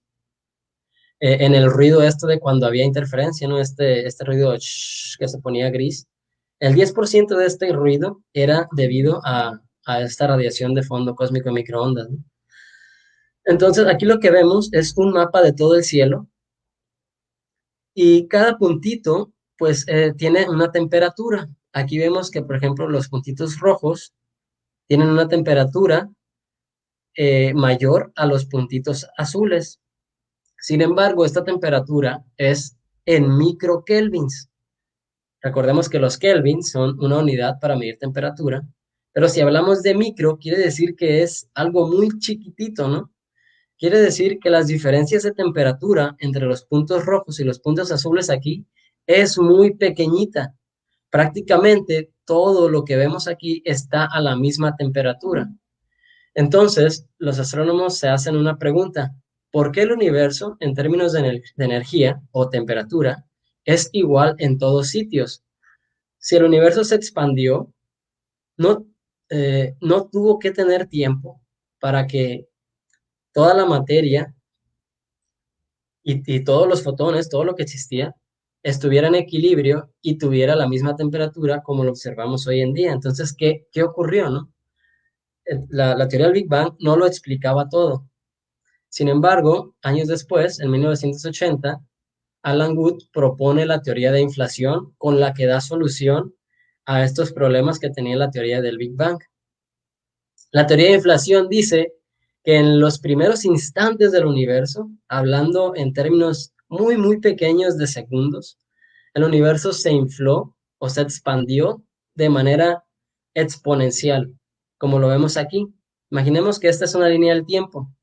en el ruido esto de cuando había interferencia, ¿no? Este ruido que se ponía gris. El 10% de este ruido era debido a esta radiación de fondo cósmico de microondas, ¿no? Entonces, aquí lo que vemos es un mapa de todo el cielo y cada puntito, pues, tiene una temperatura. Aquí vemos que, por ejemplo, los puntitos rojos tienen una temperatura mayor a los puntitos azules. Sin embargo, esta temperatura es en microkelvins. Recordemos que los kelvins son una unidad para medir temperatura, pero si hablamos de micro, quiere decir que es algo muy chiquitito, ¿no? Quiere decir que las diferencias de temperatura entre los puntos rojos y los puntos azules aquí es muy pequeñita. Prácticamente todo lo que vemos aquí está a la misma temperatura. Entonces, los astrónomos se hacen una pregunta: ¿por qué el universo, en términos de energía o temperatura, es igual en todos sitios? Si el universo se expandió, no, no tuvo que tener tiempo para que toda la materia y todos los fotones, todo lo que existía, estuviera en equilibrio y tuviera la misma temperatura como lo observamos hoy en día. Entonces, ¿qué ocurrió, no? La teoría del Big Bang no lo explicaba todo. Sin embargo, años después, en 1980, Alan Wood propone la teoría de inflación con la que da solución a estos problemas que tenía la teoría del Big Bang. La teoría de inflación dice que en los primeros instantes del universo, hablando en términos muy, muy pequeños de segundos, el universo se infló o se expandió de manera exponencial, como lo vemos aquí. Imaginemos que esta es una línea del tiempo.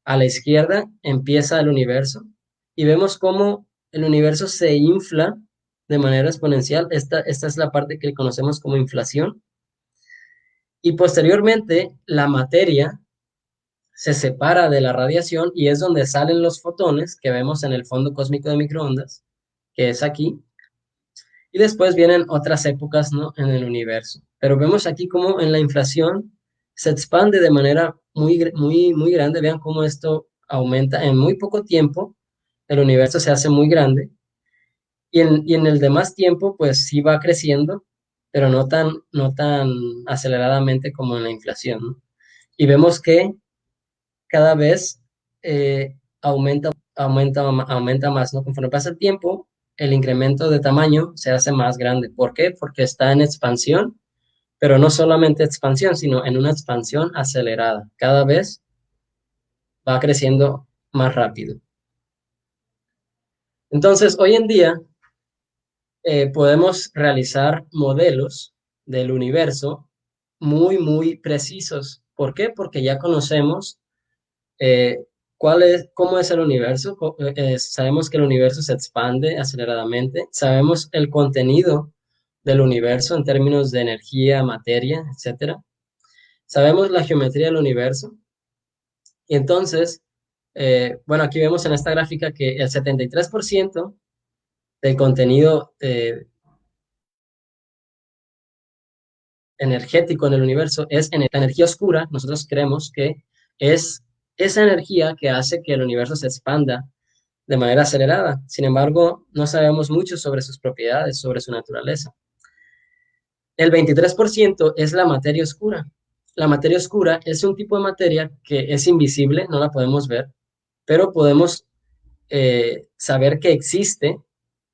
A la izquierda empieza el universo y vemos cómo el universo se infla de manera exponencial. Esta es la parte que conocemos como inflación. Y posteriormente la materia se separa de la radiación y es donde salen los fotones que vemos en el fondo cósmico de microondas, que es aquí. Y después vienen otras épocas, ¿no?, en el universo. Pero vemos aquí cómo en la inflación se expande de manera muy, muy, muy grande. Vean cómo esto aumenta en muy poco tiempo. El universo se hace muy grande. Y en el demás tiempo, pues sí va creciendo, pero no tan aceleradamente como en la inflación, ¿no? Y vemos que cada vez aumenta más, ¿no? Conforme pasa el tiempo, el incremento de tamaño se hace más grande. ¿Por qué? Porque está en expansión, pero no solamente expansión, sino en una expansión acelerada. Cada vez va creciendo más rápido. Entonces, hoy en día podemos realizar modelos del universo muy, muy precisos. ¿Por qué? Porque ya conocemos eh, cómo es el universo. Sabemos que el universo se expande aceleradamente. Sabemos el contenido del universo en términos de energía, materia, etc. Sabemos la geometría del universo. Y entonces, bueno, aquí vemos en esta gráfica que el 73% del contenido energético en el universo es la energía oscura. Nosotros creemos que es esa energía que hace que el universo se expanda de manera acelerada. Sin embargo, no sabemos mucho sobre sus propiedades, sobre su naturaleza. El 23% es la materia oscura. La materia oscura es un tipo de materia que es invisible, no la podemos ver, pero podemos saber que existe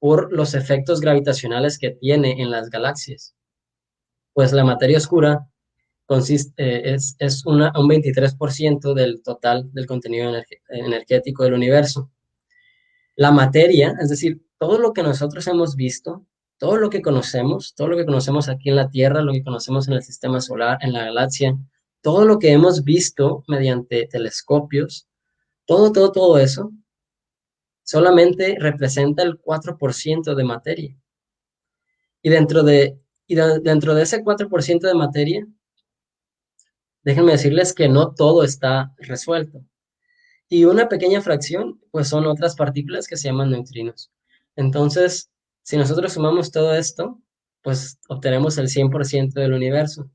por los efectos gravitacionales que tiene en las galaxias. Pues la materia oscura es un 23% del total del contenido energético del universo. La materia, es decir, todo lo que nosotros hemos visto, todo lo que conocemos, todo lo que conocemos aquí en la Tierra, lo que conocemos en el sistema solar, en la galaxia, todo lo que hemos visto mediante telescopios, todo eso solamente representa el 4% de materia. Y dentro de ese 4% de materia, déjenme decirles que no todo está resuelto. Y una pequeña fracción, pues son otras partículas que se llaman neutrinos. Entonces, si nosotros sumamos todo esto, pues obtenemos el 100% del universo.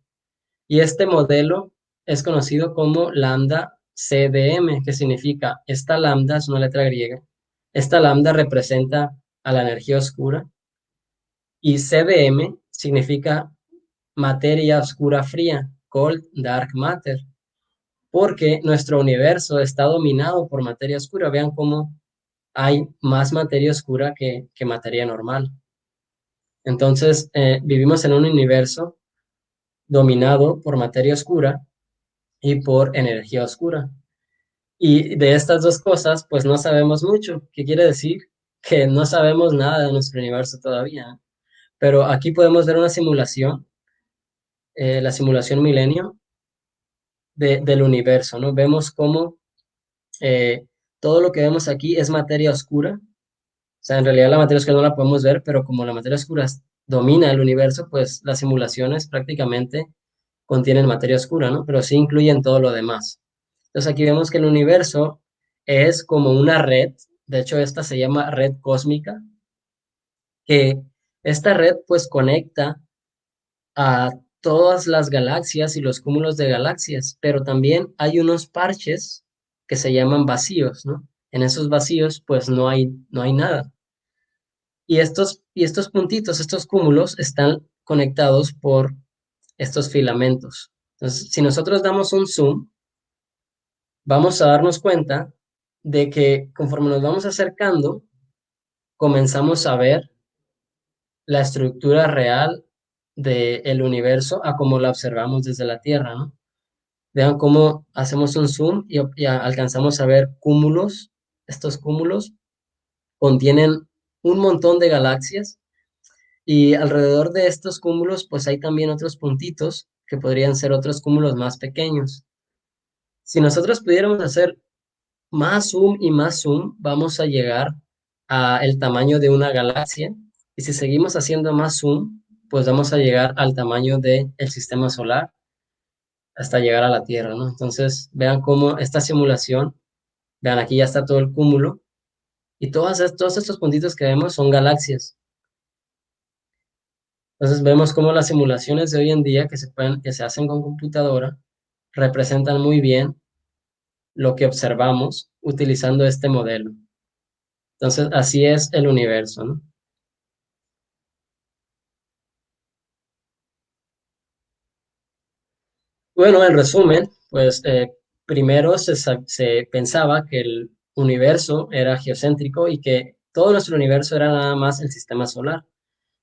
Y este modelo es conocido como lambda CDM, que significa, esta lambda es una letra griega, esta lambda representa a la energía oscura, y CDM significa materia oscura fría, cold dark matter, porque nuestro universo está dominado por materia oscura. Vean cómo hay más materia oscura que materia normal. Entonces, vivimos en un universo dominado por materia oscura y por energía oscura. Y de estas dos cosas, pues no sabemos mucho. ¿Qué quiere decir? Que no sabemos nada de nuestro universo todavía. Pero aquí podemos ver una simulación, la simulación Milenio del universo, ¿no? Vemos cómo todo lo que vemos aquí es materia oscura. O sea, en realidad la materia oscura no la podemos ver, pero como la materia oscura domina el universo, pues las simulaciones prácticamente contienen materia oscura, ¿no? Pero sí incluyen todo lo demás. Entonces aquí vemos que el universo es como una red, de hecho esta se llama red cósmica, que esta red pues conecta a todas las galaxias y los cúmulos de galaxias, pero también hay unos parches que se llaman vacíos, ¿no? En esos vacíos pues no hay nada. Y estos puntitos, estos cúmulos están conectados por estos filamentos. Entonces, si nosotros damos un zoom, vamos a darnos cuenta de que conforme nos vamos acercando, comenzamos a ver la estructura real del universo a como la observamos desde la Tierra, ¿no? Vean cómo hacemos un zoom y alcanzamos a ver cúmulos. Estos cúmulos contienen un montón de galaxias y alrededor de estos cúmulos pues hay también otros puntitos que podrían ser otros cúmulos más pequeños. Si nosotros pudiéramos hacer más zoom y más zoom, vamos a llegar a el tamaño de una galaxia. Y si seguimos haciendo más zoom, pues vamos a llegar al tamaño del sistema solar hasta llegar a la Tierra, ¿no? Entonces, vean cómo esta simulación, vean, aquí ya está todo el cúmulo, y todos estos puntitos que vemos son galaxias. Entonces, vemos cómo las simulaciones de hoy en día que se hacen con computadora representan muy bien lo que observamos utilizando este modelo. Entonces, así es el universo, ¿no? Bueno, en resumen, pues primero se pensaba que el universo era geocéntrico y que todo nuestro universo era nada más el sistema solar.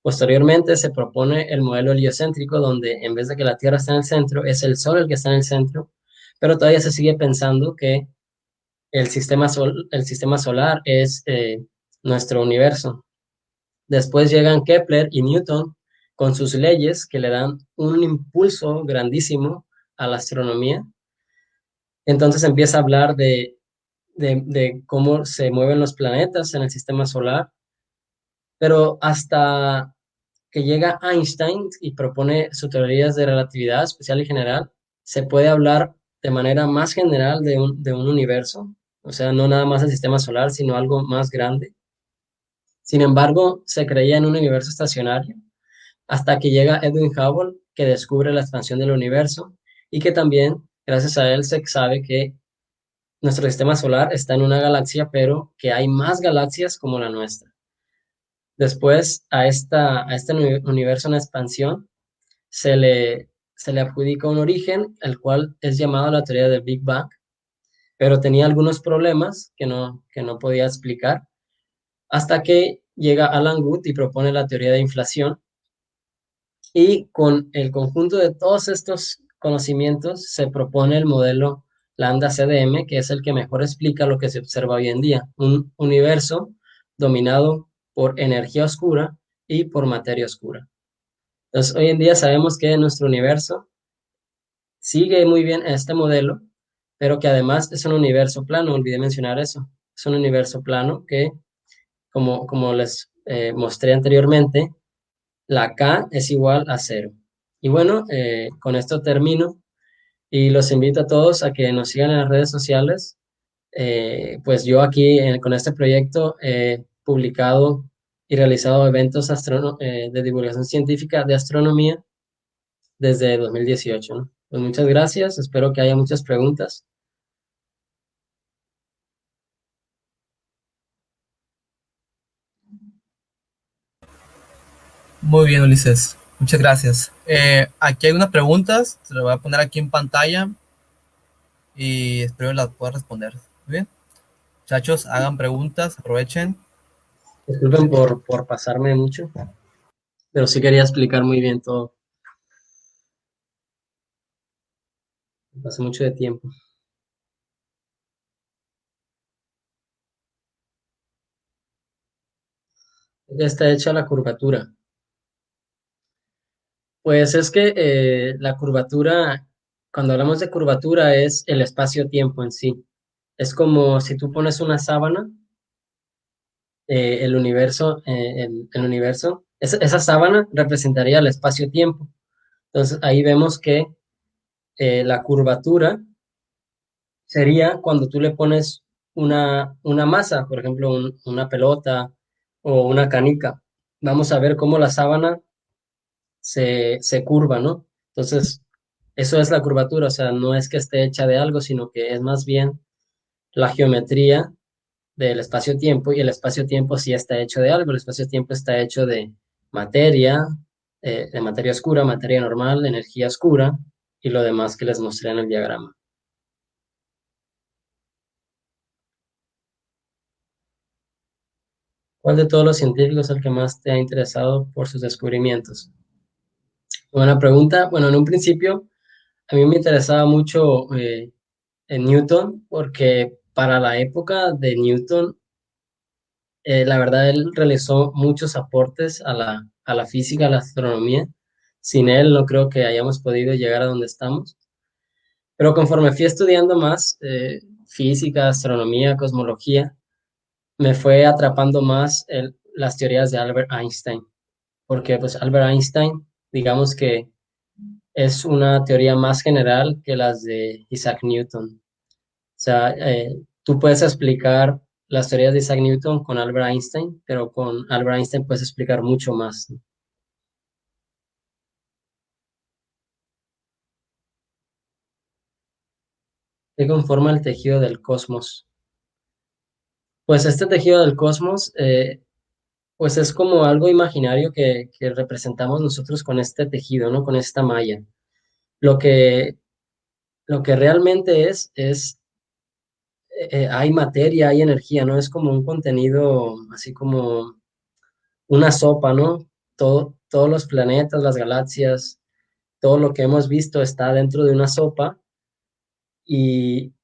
Posteriormente se propone el modelo heliocéntrico, donde en vez de que la Tierra esté en el centro, es el Sol el que está en el centro, pero todavía se sigue pensando que el sistema solar es nuestro universo. Después llegan Kepler y Newton con sus leyes que le dan un impulso grandísimo a la astronomía. Entonces empieza a hablar de cómo se mueven los planetas en el sistema solar, pero hasta que llega Einstein y propone sus teorías de relatividad especial y general, se puede hablar de manera más general de un universo, o sea, no nada más el sistema solar, sino algo más grande. Sin embargo, se creía en un universo estacionario hasta que llega Edwin Hubble, que descubre la expansión del universo y que también, gracias a él, se sabe que nuestro sistema solar está en una galaxia, pero que hay más galaxias como la nuestra. Después, a este universo en expansión se le adjudica un origen, el cual es llamado la teoría del Big Bang, pero tenía algunos problemas que no podía explicar, hasta que llega Alan Guth y propone la teoría de inflación, y con el conjunto de todos estos conocimientos se propone el modelo Lambda CDM, que es el que mejor explica lo que se observa hoy en día, un universo dominado por energía oscura y por materia oscura. Entonces, hoy en día sabemos que nuestro universo sigue muy bien este modelo, pero que además es un universo plano, olvidé mencionar eso. Es un universo plano que, como les mostré anteriormente, la K es igual a cero. Y bueno, con esto termino y los invito a todos a que nos sigan en las redes sociales. Pues yo aquí con este proyecto he publicado y realizado eventos de divulgación científica de astronomía desde 2018, ¿no? Pues muchas gracias, espero que haya muchas preguntas. Muy bien, Ulises. Muchas gracias. Aquí hay unas preguntas, se las voy a poner aquí en pantalla y espero las pueda responder. Muy bien. Muchachos, hagan preguntas, aprovechen. Disculpen por pasarme mucho, pero sí quería explicar muy bien todo. Pasé mucho de tiempo. Ya está hecha la curvatura. Pues es que la curvatura, cuando hablamos de curvatura, es el espacio-tiempo en sí. Es como si tú pones una sábana, el universo, esa sábana representaría el espacio-tiempo. Entonces ahí vemos que la curvatura sería cuando tú le pones una masa, por ejemplo, una pelota o una canica. Vamos a ver cómo la sábana se curva, ¿no? Entonces, eso es la curvatura, o sea, no es que esté hecha de algo, sino que es más bien la geometría del espacio-tiempo, y el espacio-tiempo sí está hecho de algo, el espacio-tiempo está hecho materia, de materia oscura, materia normal, energía oscura, y lo demás que les mostré en el diagrama. ¿Cuál de todos los científicos es el que más te ha interesado por sus descubrimientos? Buena pregunta. Bueno, en un principio a mí me interesaba mucho en Newton, porque para la época de Newton, la verdad, él realizó muchos aportes a la física, a la astronomía. Sin él, no creo que hayamos podido llegar a donde estamos. Pero conforme fui estudiando más física, astronomía, cosmología, me fue atrapando más las teorías de Albert Einstein. Porque pues Albert Einstein, digamos que es una teoría más general que las de Isaac Newton. O sea, tú puedes explicar las teorías de Isaac Newton con Albert Einstein, pero con Albert Einstein puedes explicar mucho más, ¿no? ¿Qué conforma el tejido del cosmos? Pues este tejido del cosmos, pues es como algo imaginario que representamos nosotros con este tejido, ¿no? Con esta malla. Lo que, lo que realmente hay materia, hay energía, ¿no? Es como un contenido, así como una sopa, ¿no? Todos los planetas, las galaxias, todo lo que hemos visto está dentro de una sopa, y,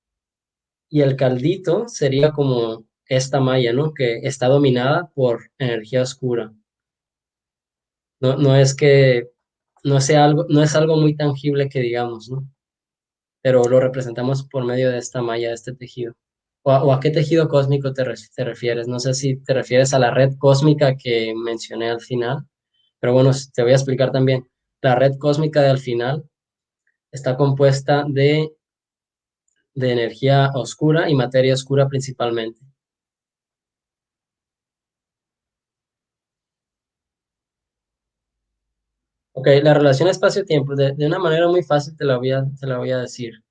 y el caldito sería como esta malla, ¿no? Que está dominada por energía oscura. No es que no es algo muy tangible que digamos, ¿no? Pero lo representamos por medio de esta malla, de este tejido. O a qué tejido cósmico te refieres. No sé si te refieres a la red cósmica que mencioné al final, pero bueno, te voy a explicar también. La red cósmica de al final está compuesta de energía oscura y materia oscura principalmente. Ok, la relación espacio-tiempo, de una manera muy fácil te la voy a decir.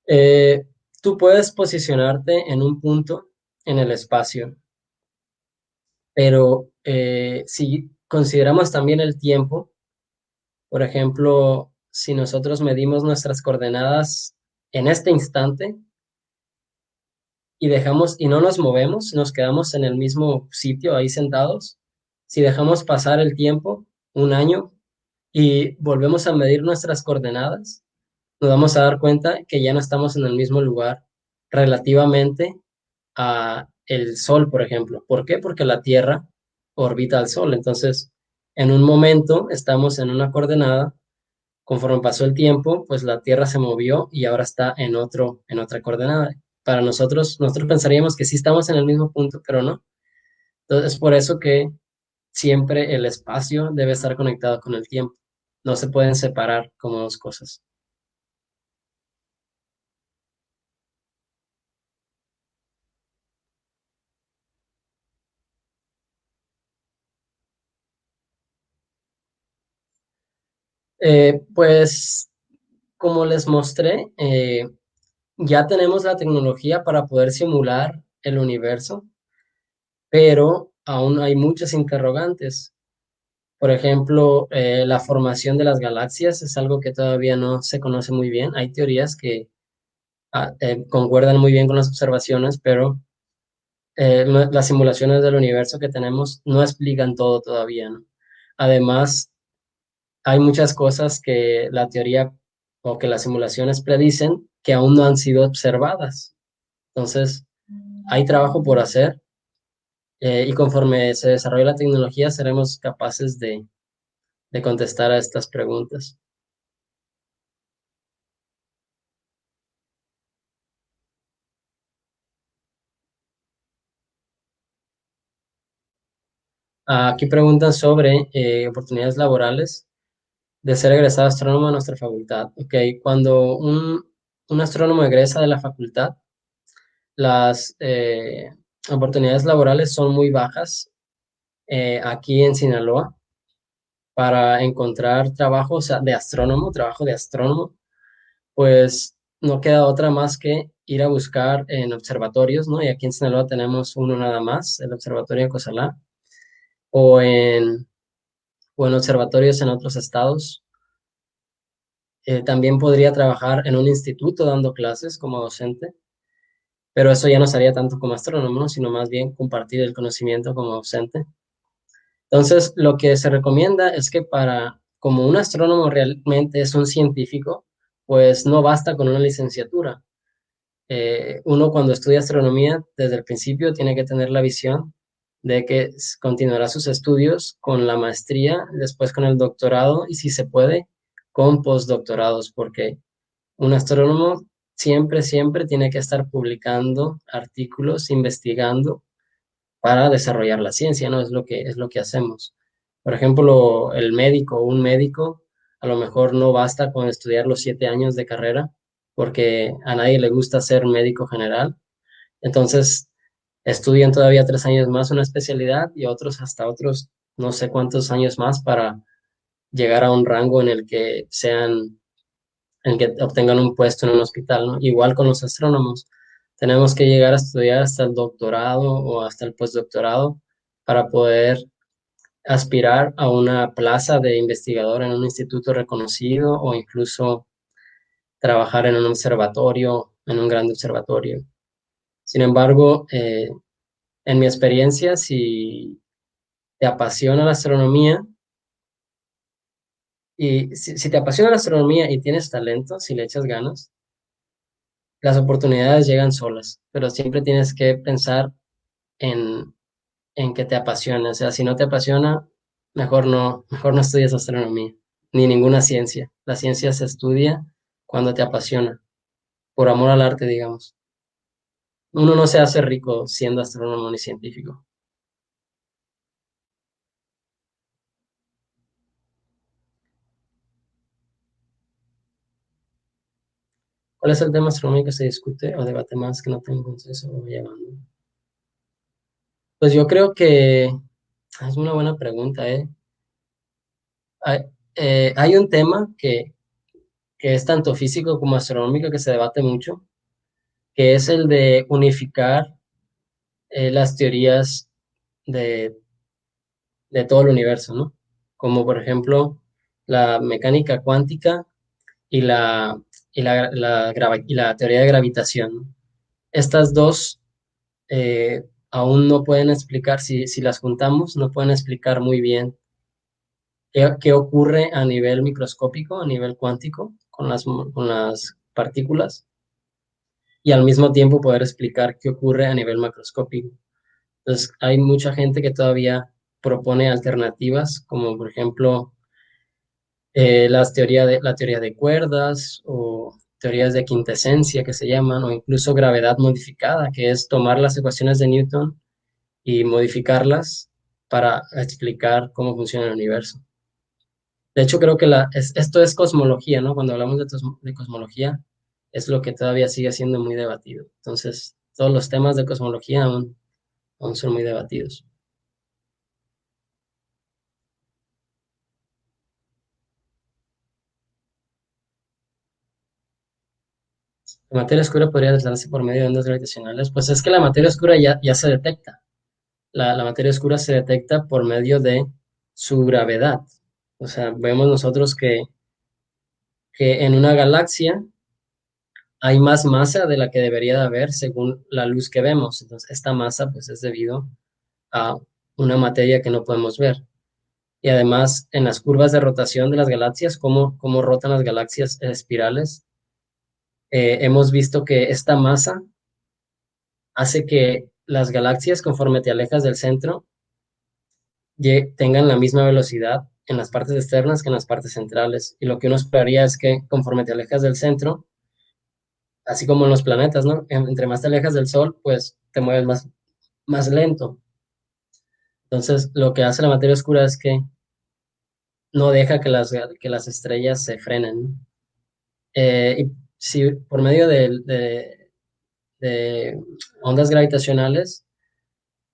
Eh, Tú puedes posicionarte en un punto en el espacio, pero si consideramos también el tiempo, por ejemplo, si nosotros medimos nuestras coordenadas en este instante y no nos movemos, nos quedamos en el mismo sitio ahí sentados, si dejamos pasar el tiempo, un año, y volvemos a medir nuestras coordenadas, nos vamos a dar cuenta que ya no estamos en el mismo lugar relativamente a el Sol, por ejemplo. ¿Por qué? Porque la Tierra orbita al Sol. Entonces, en un momento estamos en una coordenada, conforme pasó el tiempo, pues la Tierra se movió y ahora está en otra coordenada. Para nosotros pensaríamos que sí estamos en el mismo punto, pero no. Entonces, es por eso que siempre el espacio debe estar conectado con el tiempo. No se pueden separar como dos cosas. Pues, como les mostré, ya tenemos la tecnología para poder simular el universo, pero aún hay muchas interrogantes. Por ejemplo, la formación de las galaxias es algo que todavía no se conoce muy bien. Hay teorías que concuerdan muy bien con las observaciones, pero las simulaciones del universo que tenemos no explican todo todavía, ¿no? Además, hay muchas cosas que la teoría o que las simulaciones predicen que aún no han sido observadas. Entonces, hay trabajo por hacer, y conforme se desarrolle la tecnología seremos capaces de contestar a estas preguntas. Aquí preguntan sobre oportunidades laborales de ser egresado astrónomo a nuestra facultad. Ok, cuando un astrónomo egresa de la facultad, las oportunidades laborales son muy bajas aquí en Sinaloa para encontrar trabajo, o sea, de astrónomo, trabajo de astrónomo, pues no queda otra más que ir a buscar en observatorios, ¿no? Y aquí en Sinaloa tenemos uno nada más, el Observatorio de Cozalá, o en, o en observatorios en otros estados. También podría trabajar en un instituto dando clases como docente, pero eso ya no sería tanto como astrónomo, ¿no? Sino más bien compartir el conocimiento como docente. Entonces, lo que se recomienda es que como un astrónomo realmente es un científico, pues no basta con una licenciatura. Uno cuando estudia astronomía, desde el principio tiene que tener la visión de que continuará sus estudios con la maestría, después con el doctorado y si se puede, con postdoctorados, porque un astrónomo siempre tiene que estar publicando artículos, investigando para desarrollar la ciencia, ¿no? Es lo que hacemos. Por ejemplo, un médico, a lo mejor no basta con estudiar los 7 años de carrera, porque a nadie le gusta ser médico general. Entonces, estudian todavía 3 años más una especialidad y hasta otros no sé cuántos años más para llegar a un rango en que obtengan un puesto en un hospital, ¿no? Igual con los astrónomos. Tenemos que llegar a estudiar hasta el doctorado o hasta el postdoctorado para poder aspirar a una plaza de investigador en un instituto reconocido o incluso trabajar en un observatorio, en un gran observatorio. Sin embargo, en mi experiencia, si te apasiona la astronomía y si te apasiona la astronomía y tienes talento, si le echas ganas, las oportunidades llegan solas, pero siempre tienes que pensar en, en que te apasione. O sea, si no te apasiona, mejor no estudies astronomía, ni ninguna ciencia. La ciencia se estudia cuando te apasiona, por amor al arte, digamos. Uno no se hace rico siendo astrónomo ni científico. ¿Cuál es el tema astronómico que se discute o debate más que no tenga consenso o llevando? Pues yo creo que es una buena pregunta, ¿eh? Hay, hay un tema que es tanto físico como astronómico que se debate mucho, que es el de unificar las teorías de, de todo el universo, ¿no? Como por ejemplo la mecánica cuántica y la teoría de gravitación, ¿no? Estas dos aún no pueden explicar, si las juntamos, no pueden explicar muy bien qué ocurre a nivel microscópico, a nivel cuántico, con las partículas, y al mismo tiempo poder explicar qué ocurre a nivel macroscópico. Entonces, hay mucha gente que todavía propone alternativas, como por ejemplo la teoría de cuerdas o teorías de quintesencia que se llaman, o incluso gravedad modificada, que es tomar las ecuaciones de Newton y modificarlas para explicar cómo funciona el universo. De hecho, creo que esto es cosmología, ¿no? Cuando hablamos de cosmología, es lo que todavía sigue siendo muy debatido. Entonces, todos los temas de cosmología aún son muy debatidos. La materia oscura podría deslizarse por medio de ondas gravitacionales. Pues es que la materia oscura ya se detecta. La materia oscura se detecta por medio de su gravedad. O sea, vemos nosotros que en una galaxia hay más masa de la que debería de haber según la luz que vemos. Entonces, esta masa pues es debido a una materia que no podemos ver. Y además, en las curvas de rotación de las galaxias, cómo rotan las galaxias espirales, hemos visto que esta masa hace que las galaxias, conforme te alejas del centro, tengan la misma velocidad en las partes externas que en las partes centrales. Y lo que uno esperaría es que conforme te alejas del centro, así como en los planetas, ¿no? Entre más te alejas del Sol, pues te mueves más lento. Entonces, lo que hace la materia oscura es que no deja que las estrellas se frenen. Y si por medio de ondas gravitacionales,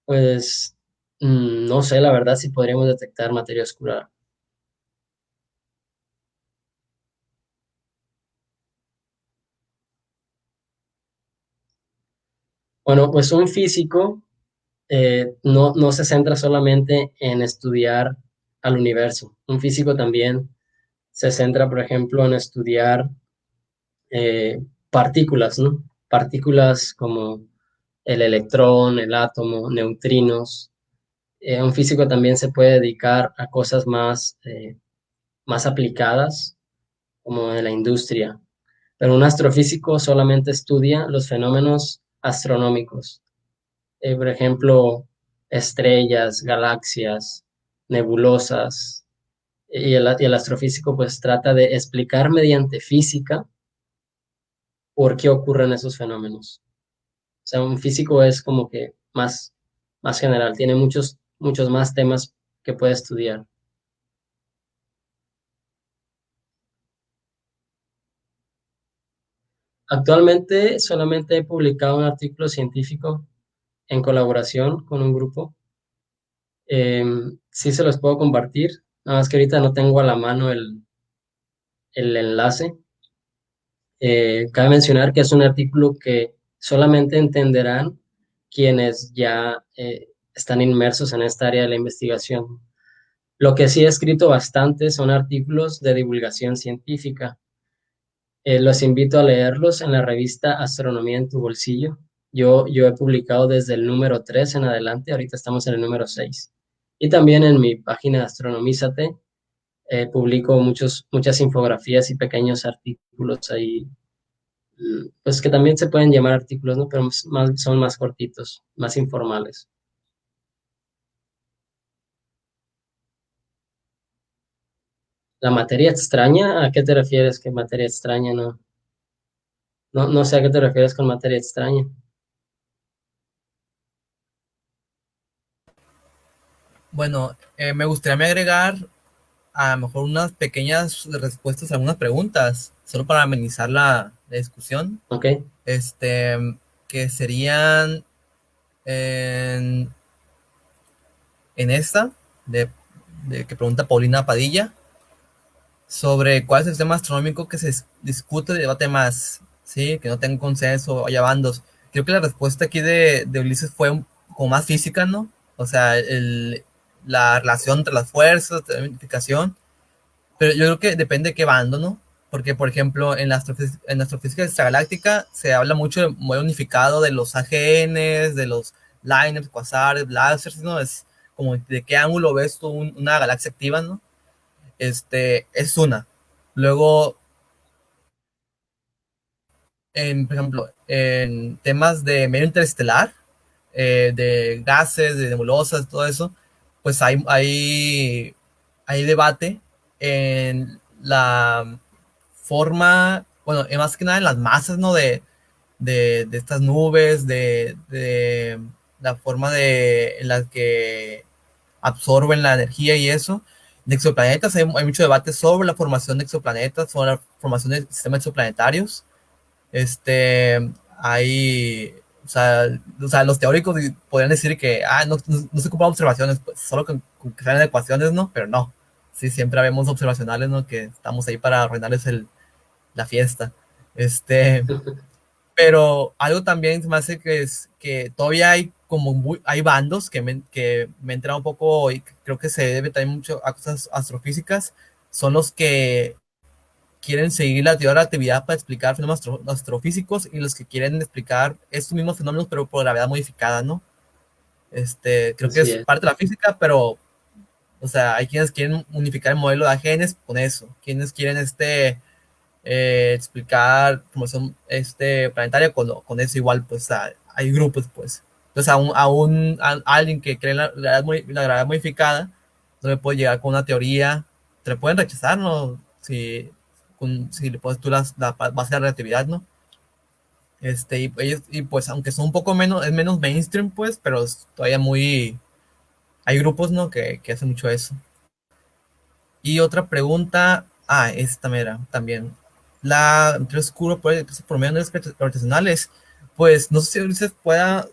pues no sé la verdad si podríamos detectar materia oscura. Bueno, pues un físico no se centra solamente en estudiar al universo. Un físico también se centra, por ejemplo, en estudiar partículas, ¿no? Partículas como el electrón, el átomo, neutrinos. Un físico también se puede dedicar a cosas más aplicadas, como en la industria. Pero un astrofísico solamente estudia los fenómenos astronómicos. Por ejemplo, estrellas, galaxias, nebulosas. Y el astrofísico pues trata de explicar mediante física por qué ocurren esos fenómenos. O sea, un físico es como que más general, tiene muchos más temas que puede estudiar. Actualmente solamente he publicado un artículo científico en colaboración con un grupo. Sí se los puedo compartir, nada más que ahorita no tengo a la mano el enlace. Cabe mencionar que es un artículo que solamente entenderán quienes ya están inmersos en esta área de la investigación. Lo que sí he escrito bastante son artículos de divulgación científica. Los invito a leerlos en la revista Astronomía en tu bolsillo. Yo he publicado desde el número 3 en adelante, ahorita estamos en el número 6. Y también en mi página de Astronomízate publico muchas infografías y pequeños artículos ahí, pues que también se pueden llamar artículos, ¿no? Pero son más cortitos, más informales. ¿La materia extraña? ¿A qué te refieres que materia extraña? No sé a qué te refieres con materia extraña. Bueno, me gustaría agregar a lo mejor unas pequeñas respuestas a algunas preguntas, solo para amenizar la discusión, ¿Ok? este, que serían en, en esta, de que pregunta Paulina Padilla, sobre cuál es el sistema astronómico que se discute y debate más, ¿sí? Que no tenga consenso, haya bandos. Creo que la respuesta aquí de Ulises fue como más física, ¿no? O sea, la relación entre las fuerzas, la identificación, pero yo creo que depende de qué bando, ¿no? Porque, por ejemplo, en la astrofísica extragaláctica se habla mucho de modelo unificado de los AGNs, de los LINERs, quasars, blazers, ¿no? Es como de qué ángulo ves tú una galaxia activa, ¿no? Es una. Luego, por ejemplo, en temas de medio interestelar, de gases, de nebulosas, todo eso, pues hay debate en la forma, bueno, más que nada en las masas, ¿no? De estas nubes, de la forma en la que absorben la energía y eso. De exoplanetas, hay mucho debate sobre la formación de exoplanetas, sobre la formación de sistemas exoplanetarios. Hay, o sea, los teóricos podrían decir que no se ocupan observaciones, pues solo con que sean ecuaciones, ¿no? Pero no, sí, siempre vemos observacionales, ¿no? Que estamos ahí para arruinarles la fiesta. Pero algo también se me hace que es que todavía hay hay bandos que me entra un poco y creo que se debe también mucho a cosas astrofísicas, son los que quieren seguir la teoría de la relatividad para explicar fenómenos astrofísicos y los que quieren explicar estos mismos fenómenos pero por gravedad modificada, ¿no? Creo que Así es es. parte de la física, pero, o sea, hay quienes quieren unificar el modelo de genes con eso, quienes quieren explicar formación planetaria con eso igual, pues, hay grupos, pues. Entonces, a alguien que cree en la gravedad modificada, no le puede llegar con una teoría, te le pueden rechazar, ¿no? Si le pones tú la base de la relatividad, ¿no? Y pues, aunque son un poco menos, es menos mainstream, pues, pero es todavía hay grupos, ¿no? Que hacen mucho eso. Y otra pregunta, esta mera, también. La materia oscura por medio de los gravitacionales, pues no sé si Ulises pueda,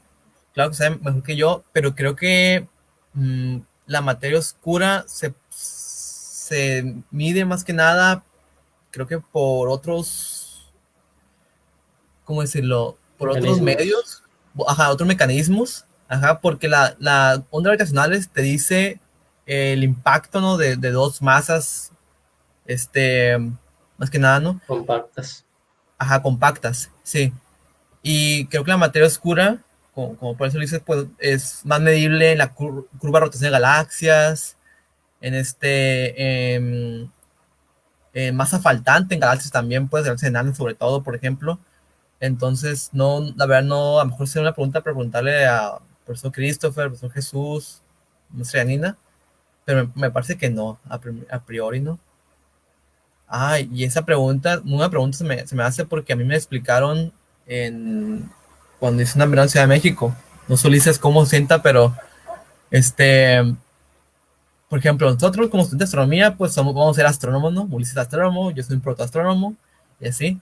claro que sabe mejor que yo, pero creo que la materia oscura se mide más que nada, creo que por otros, ¿cómo decirlo? Por otros Mecanismos. medios, otros mecanismos, porque la onda gravitacionales te dice el impacto, ¿no? De dos masas este, más que nada, ¿no? Compactas. Compactas, sí. Y creo que la materia oscura, como por eso dices, pues es más medible en la curva de rotación de galaxias, en masa faltante en galaxias también, pues galaxias enanas sobre todo, por ejemplo. Entonces, no, la verdad no, a lo mejor sería una pregunta para preguntarle a profesor Christopher, profesor Jesús, nuestra Janina, pero me parece que no, a priori no. Y esa pregunta, una pregunta se me hace porque a mí me explicaron cuando hice una maestría en Ciudad de México. No solo dices cómo se sienta, pero este, por ejemplo, nosotros como estudiantes de astronomía, pues vamos a ser astrónomos, ¿no? Ulises es astrónomo, yo soy un protoastrónomo, y así.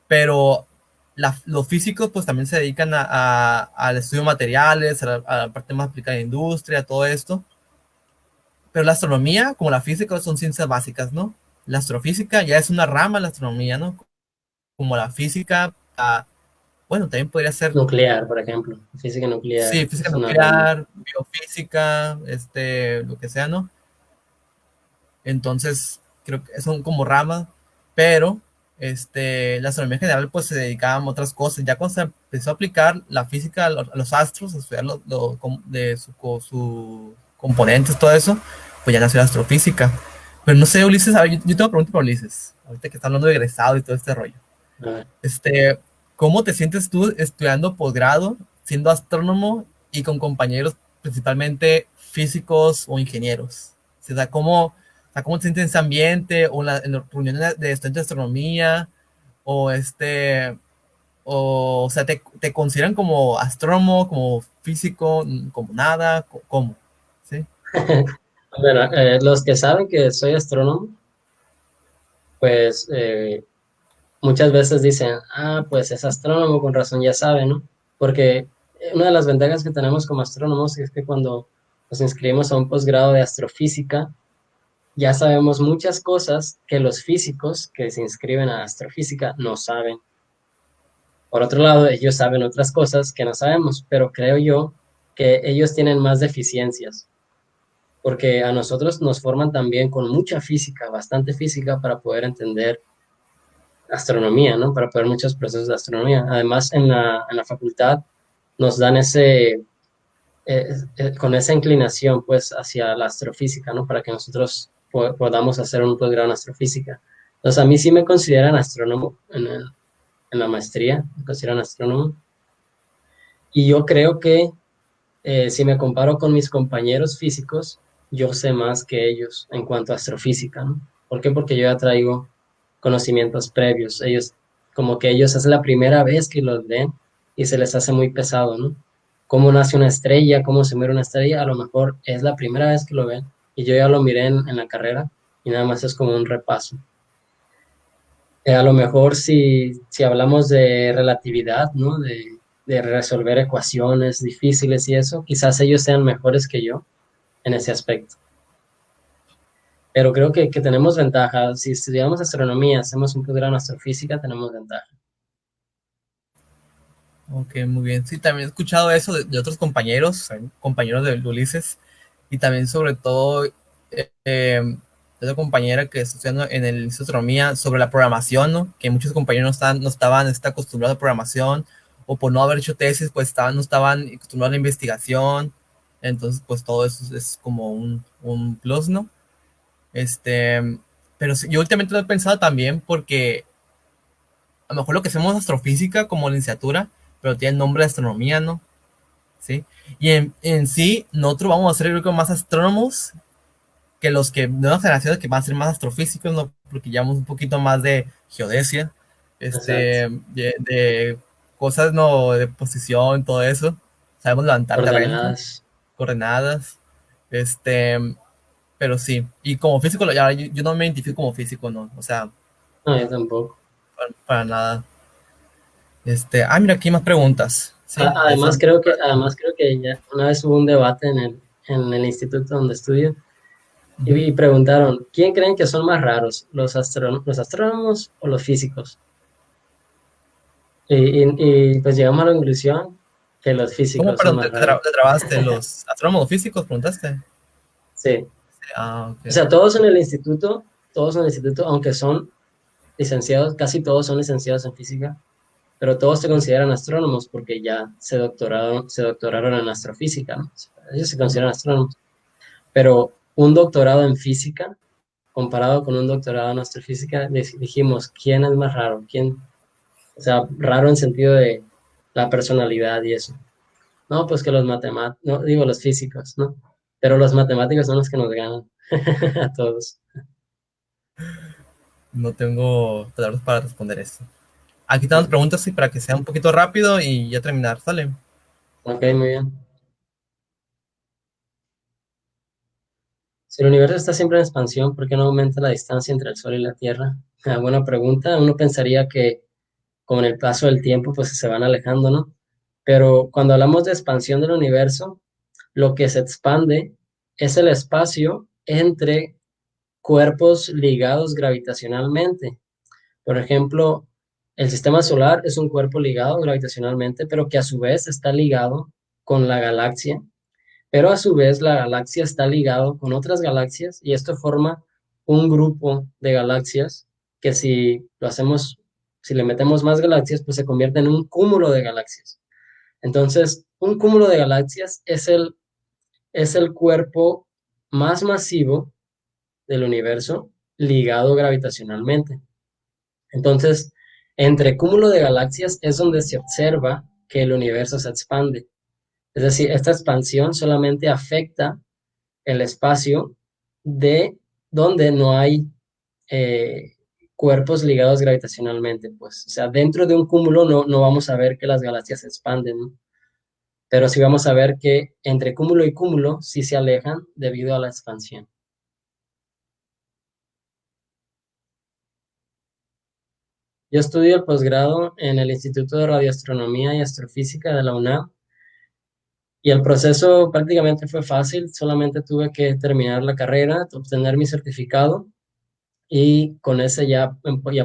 Pero los físicos, pues también se dedican al estudio de materiales, a la parte más aplicada de industria, todo esto. Pero la astronomía, como la física, son ciencias básicas, ¿no? La astrofísica ya es una rama de la astronomía, ¿no? Como la física, bueno, también podría ser, Nuclear, por ejemplo. Física nuclear sí, física es una rama. nuclear, biofísica, lo que sea, ¿no? Entonces, creo que son como ramas, pero la astronomía en general, pues se dedicaba a otras cosas. Ya cuando se empezó a aplicar la física a los astros, a estudiar de sus componentes, todo eso, pues ya nació la astrofísica. Pero no sé, Ulises, a ver, yo tengo una pregunta para Ulises, ahorita que está hablando de egresado y todo este rollo. A ver. ¿Cómo te sientes tú estudiando posgrado, siendo astrónomo y con compañeros principalmente físicos o ingenieros? O sea, ¿cómo te sientes en ese ambiente o en las reuniones de estudiantes de astronomía? O o sea, ¿te consideran como astrónomo, como físico, como nada? ¿Cómo? ¿Sí? Bueno, los que saben que soy astrónomo, pues muchas veces dicen, pues es astrónomo, con razón ya sabe, ¿no? Porque una de las ventajas que tenemos como astrónomos es que cuando nos inscribimos a un posgrado de astrofísica, ya sabemos muchas cosas que los físicos que se inscriben a astrofísica no saben. Por otro lado, ellos saben otras cosas que no sabemos, pero creo yo que ellos tienen más deficiencias, porque a nosotros nos forman también con mucha física, bastante física, para poder entender astronomía, ¿no? Para poder muchos procesos de astronomía. Además, en la facultad nos dan con esa inclinación, pues, hacia la astrofísica, ¿no? Para que nosotros podamos hacer un posgrado en astrofísica. Entonces, a mí sí me consideran astrónomo en la maestría, me consideran astrónomo. Y yo creo que Si me comparo con mis compañeros físicos, yo sé más que ellos en cuanto a astrofísica, ¿no? ¿Por qué? Porque yo ya traigo conocimientos previos. Ellos, como que ellos es la primera vez que los ven y se les hace muy pesado, ¿no? Cómo nace una estrella, cómo se muere una estrella, a lo mejor es la primera vez que lo ven y yo ya lo miré en la carrera y nada más es como un repaso. A lo mejor si hablamos de relatividad, ¿no? De resolver ecuaciones difíciles y eso, quizás ellos sean mejores que yo en ese aspecto. Pero creo que tenemos ventaja. Si estudiamos astronomía, hacemos un posgrado en astrofísica, tenemos ventaja. Ok, muy bien. Sí, también he escuchado eso de otros compañeros, compañeros de Ulises, y también sobre todo de otra compañera que está estudiando en el Instituto de Astronomía sobre la programación, ¿no? Que muchos compañeros no estaban acostumbrados a programación, o por no haber hecho tesis, pues no estaban acostumbrados a la investigación. Entonces, pues todo eso es como un plus, ¿no? Pero sí, yo últimamente lo he pensado también porque a lo mejor lo que hacemos es astrofísica como licenciatura, pero tiene el nombre de astronomía, ¿no? ¿Sí? Y en sí, nosotros vamos a ser, creo que, más astrónomos que los que, nuevas generaciones que van a ser más astrofísicos, ¿no? Porque llevamos un poquito más de geodesia, Exacto. de cosas, ¿no? De posición, todo eso. Sabemos levantar terreno, Ordenadas. coordenadas, este, pero sí. Y como físico, yo no me identifico como físico, ¿no? O sea, No, yo tampoco. para nada. Mira, aquí hay más preguntas. Sí, Además, creo que ya una vez hubo un debate en el instituto donde estudio y preguntaron, ¿quién creen que son más raros, los astrónomos o los físicos? Pues llegamos a la conclusión que los ¿Cómo, físicos son perdón, más raros. te trabaste? ¿Los astrónomos físicos, preguntaste? Sí. Ah, O sea, ok. todos en el instituto, aunque son licenciados, casi todos son licenciados en física, pero todos se consideran astrónomos porque ya se doctoraron en astrofísica, ¿no? O sea, ellos se consideran astrónomos. Pero un doctorado en física, comparado con un doctorado en astrofísica, dijimos, ¿quién es más raro? ¿Quién? O sea, raro en sentido de la personalidad y eso. No, pues que los matemáticos, no digo los físicos, ¿no? Pero los matemáticos son los que nos ganan a todos. No tengo palabras para responder esto. Aquí tenemos preguntas, sí, para que sea un poquito rápido y ya terminar. Sale. Ok, muy bien. Si el universo está siempre en expansión, ¿por qué no aumenta la distancia entre el Sol y la Tierra? Buena pregunta. Uno pensaría que con el paso del tiempo pues se van alejando, ¿no? Pero cuando hablamos de expansión del universo, lo que se expande es el espacio entre cuerpos ligados gravitacionalmente. Por ejemplo, el sistema solar es un cuerpo ligado gravitacionalmente, pero que a su vez está ligado con la galaxia, pero a su vez la galaxia está ligado con otras galaxias y esto forma un grupo de galaxias que si le metemos más galaxias, pues se convierte en un cúmulo de galaxias. Entonces, un cúmulo de galaxias es el cuerpo más masivo del universo ligado gravitacionalmente. Entonces, entre cúmulo de galaxias es donde se observa que el universo se expande. Es decir, esta expansión solamente afecta el espacio de donde no hay eh, cuerpos ligados gravitacionalmente, pues. O sea, dentro de un cúmulo no vamos a ver que las galaxias se expanden, ¿no? Pero sí vamos a ver que entre cúmulo y cúmulo sí se alejan debido a la expansión. Yo estudio el posgrado en el Instituto de Radioastronomía y Astrofísica de la UNAM y el proceso prácticamente fue fácil, solamente tuve que terminar la carrera, obtener mi certificado y con ese ya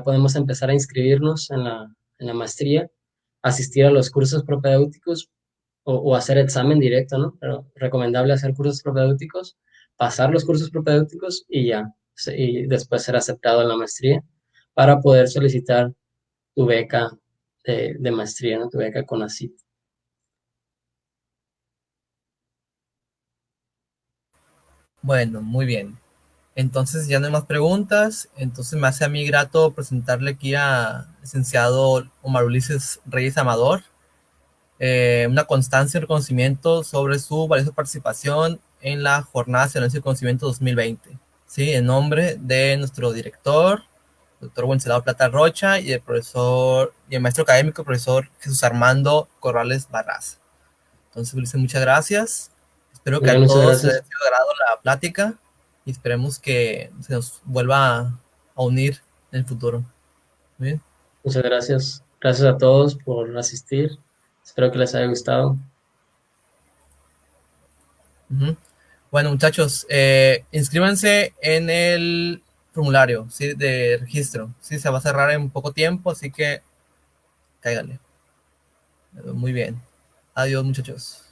podemos empezar a inscribirnos en la maestría, asistir a los cursos propedéuticos o hacer examen directo, ¿no? Pero recomendable hacer cursos propedéuticos, pasar los cursos propedéuticos y ya, y después ser aceptado en la maestría para poder solicitar tu beca de maestría, ¿no? Tu beca CONACYT. Bueno, muy bien. Entonces ya no hay más preguntas. Entonces me hace a mí grato presentarle aquí a licenciado Omar Ulises Reyes Amador. una constancia y reconocimiento sobre su valiosa participación en la Jornada Nacional de Conocimiento 2020. ¿Sí? En nombre de nuestro director, doctor Wenceslao Plata Rocha, y el maestro académico, profesor Jesús Armando Corrales Barraza. Entonces, Ulises, muchas gracias. Espero que a Muchas todos les gracias. haya sido agrado la plática y esperemos que se nos vuelva a unir en el futuro. Muy bien. Muchas gracias. Gracias a todos por asistir. Espero que les haya gustado. Uh-huh. Bueno, muchachos, inscríbanse en el formulario, ¿sí? De registro. ¿Sí? Se va a cerrar en poco tiempo, así que cáigale. Muy bien. Adiós, muchachos.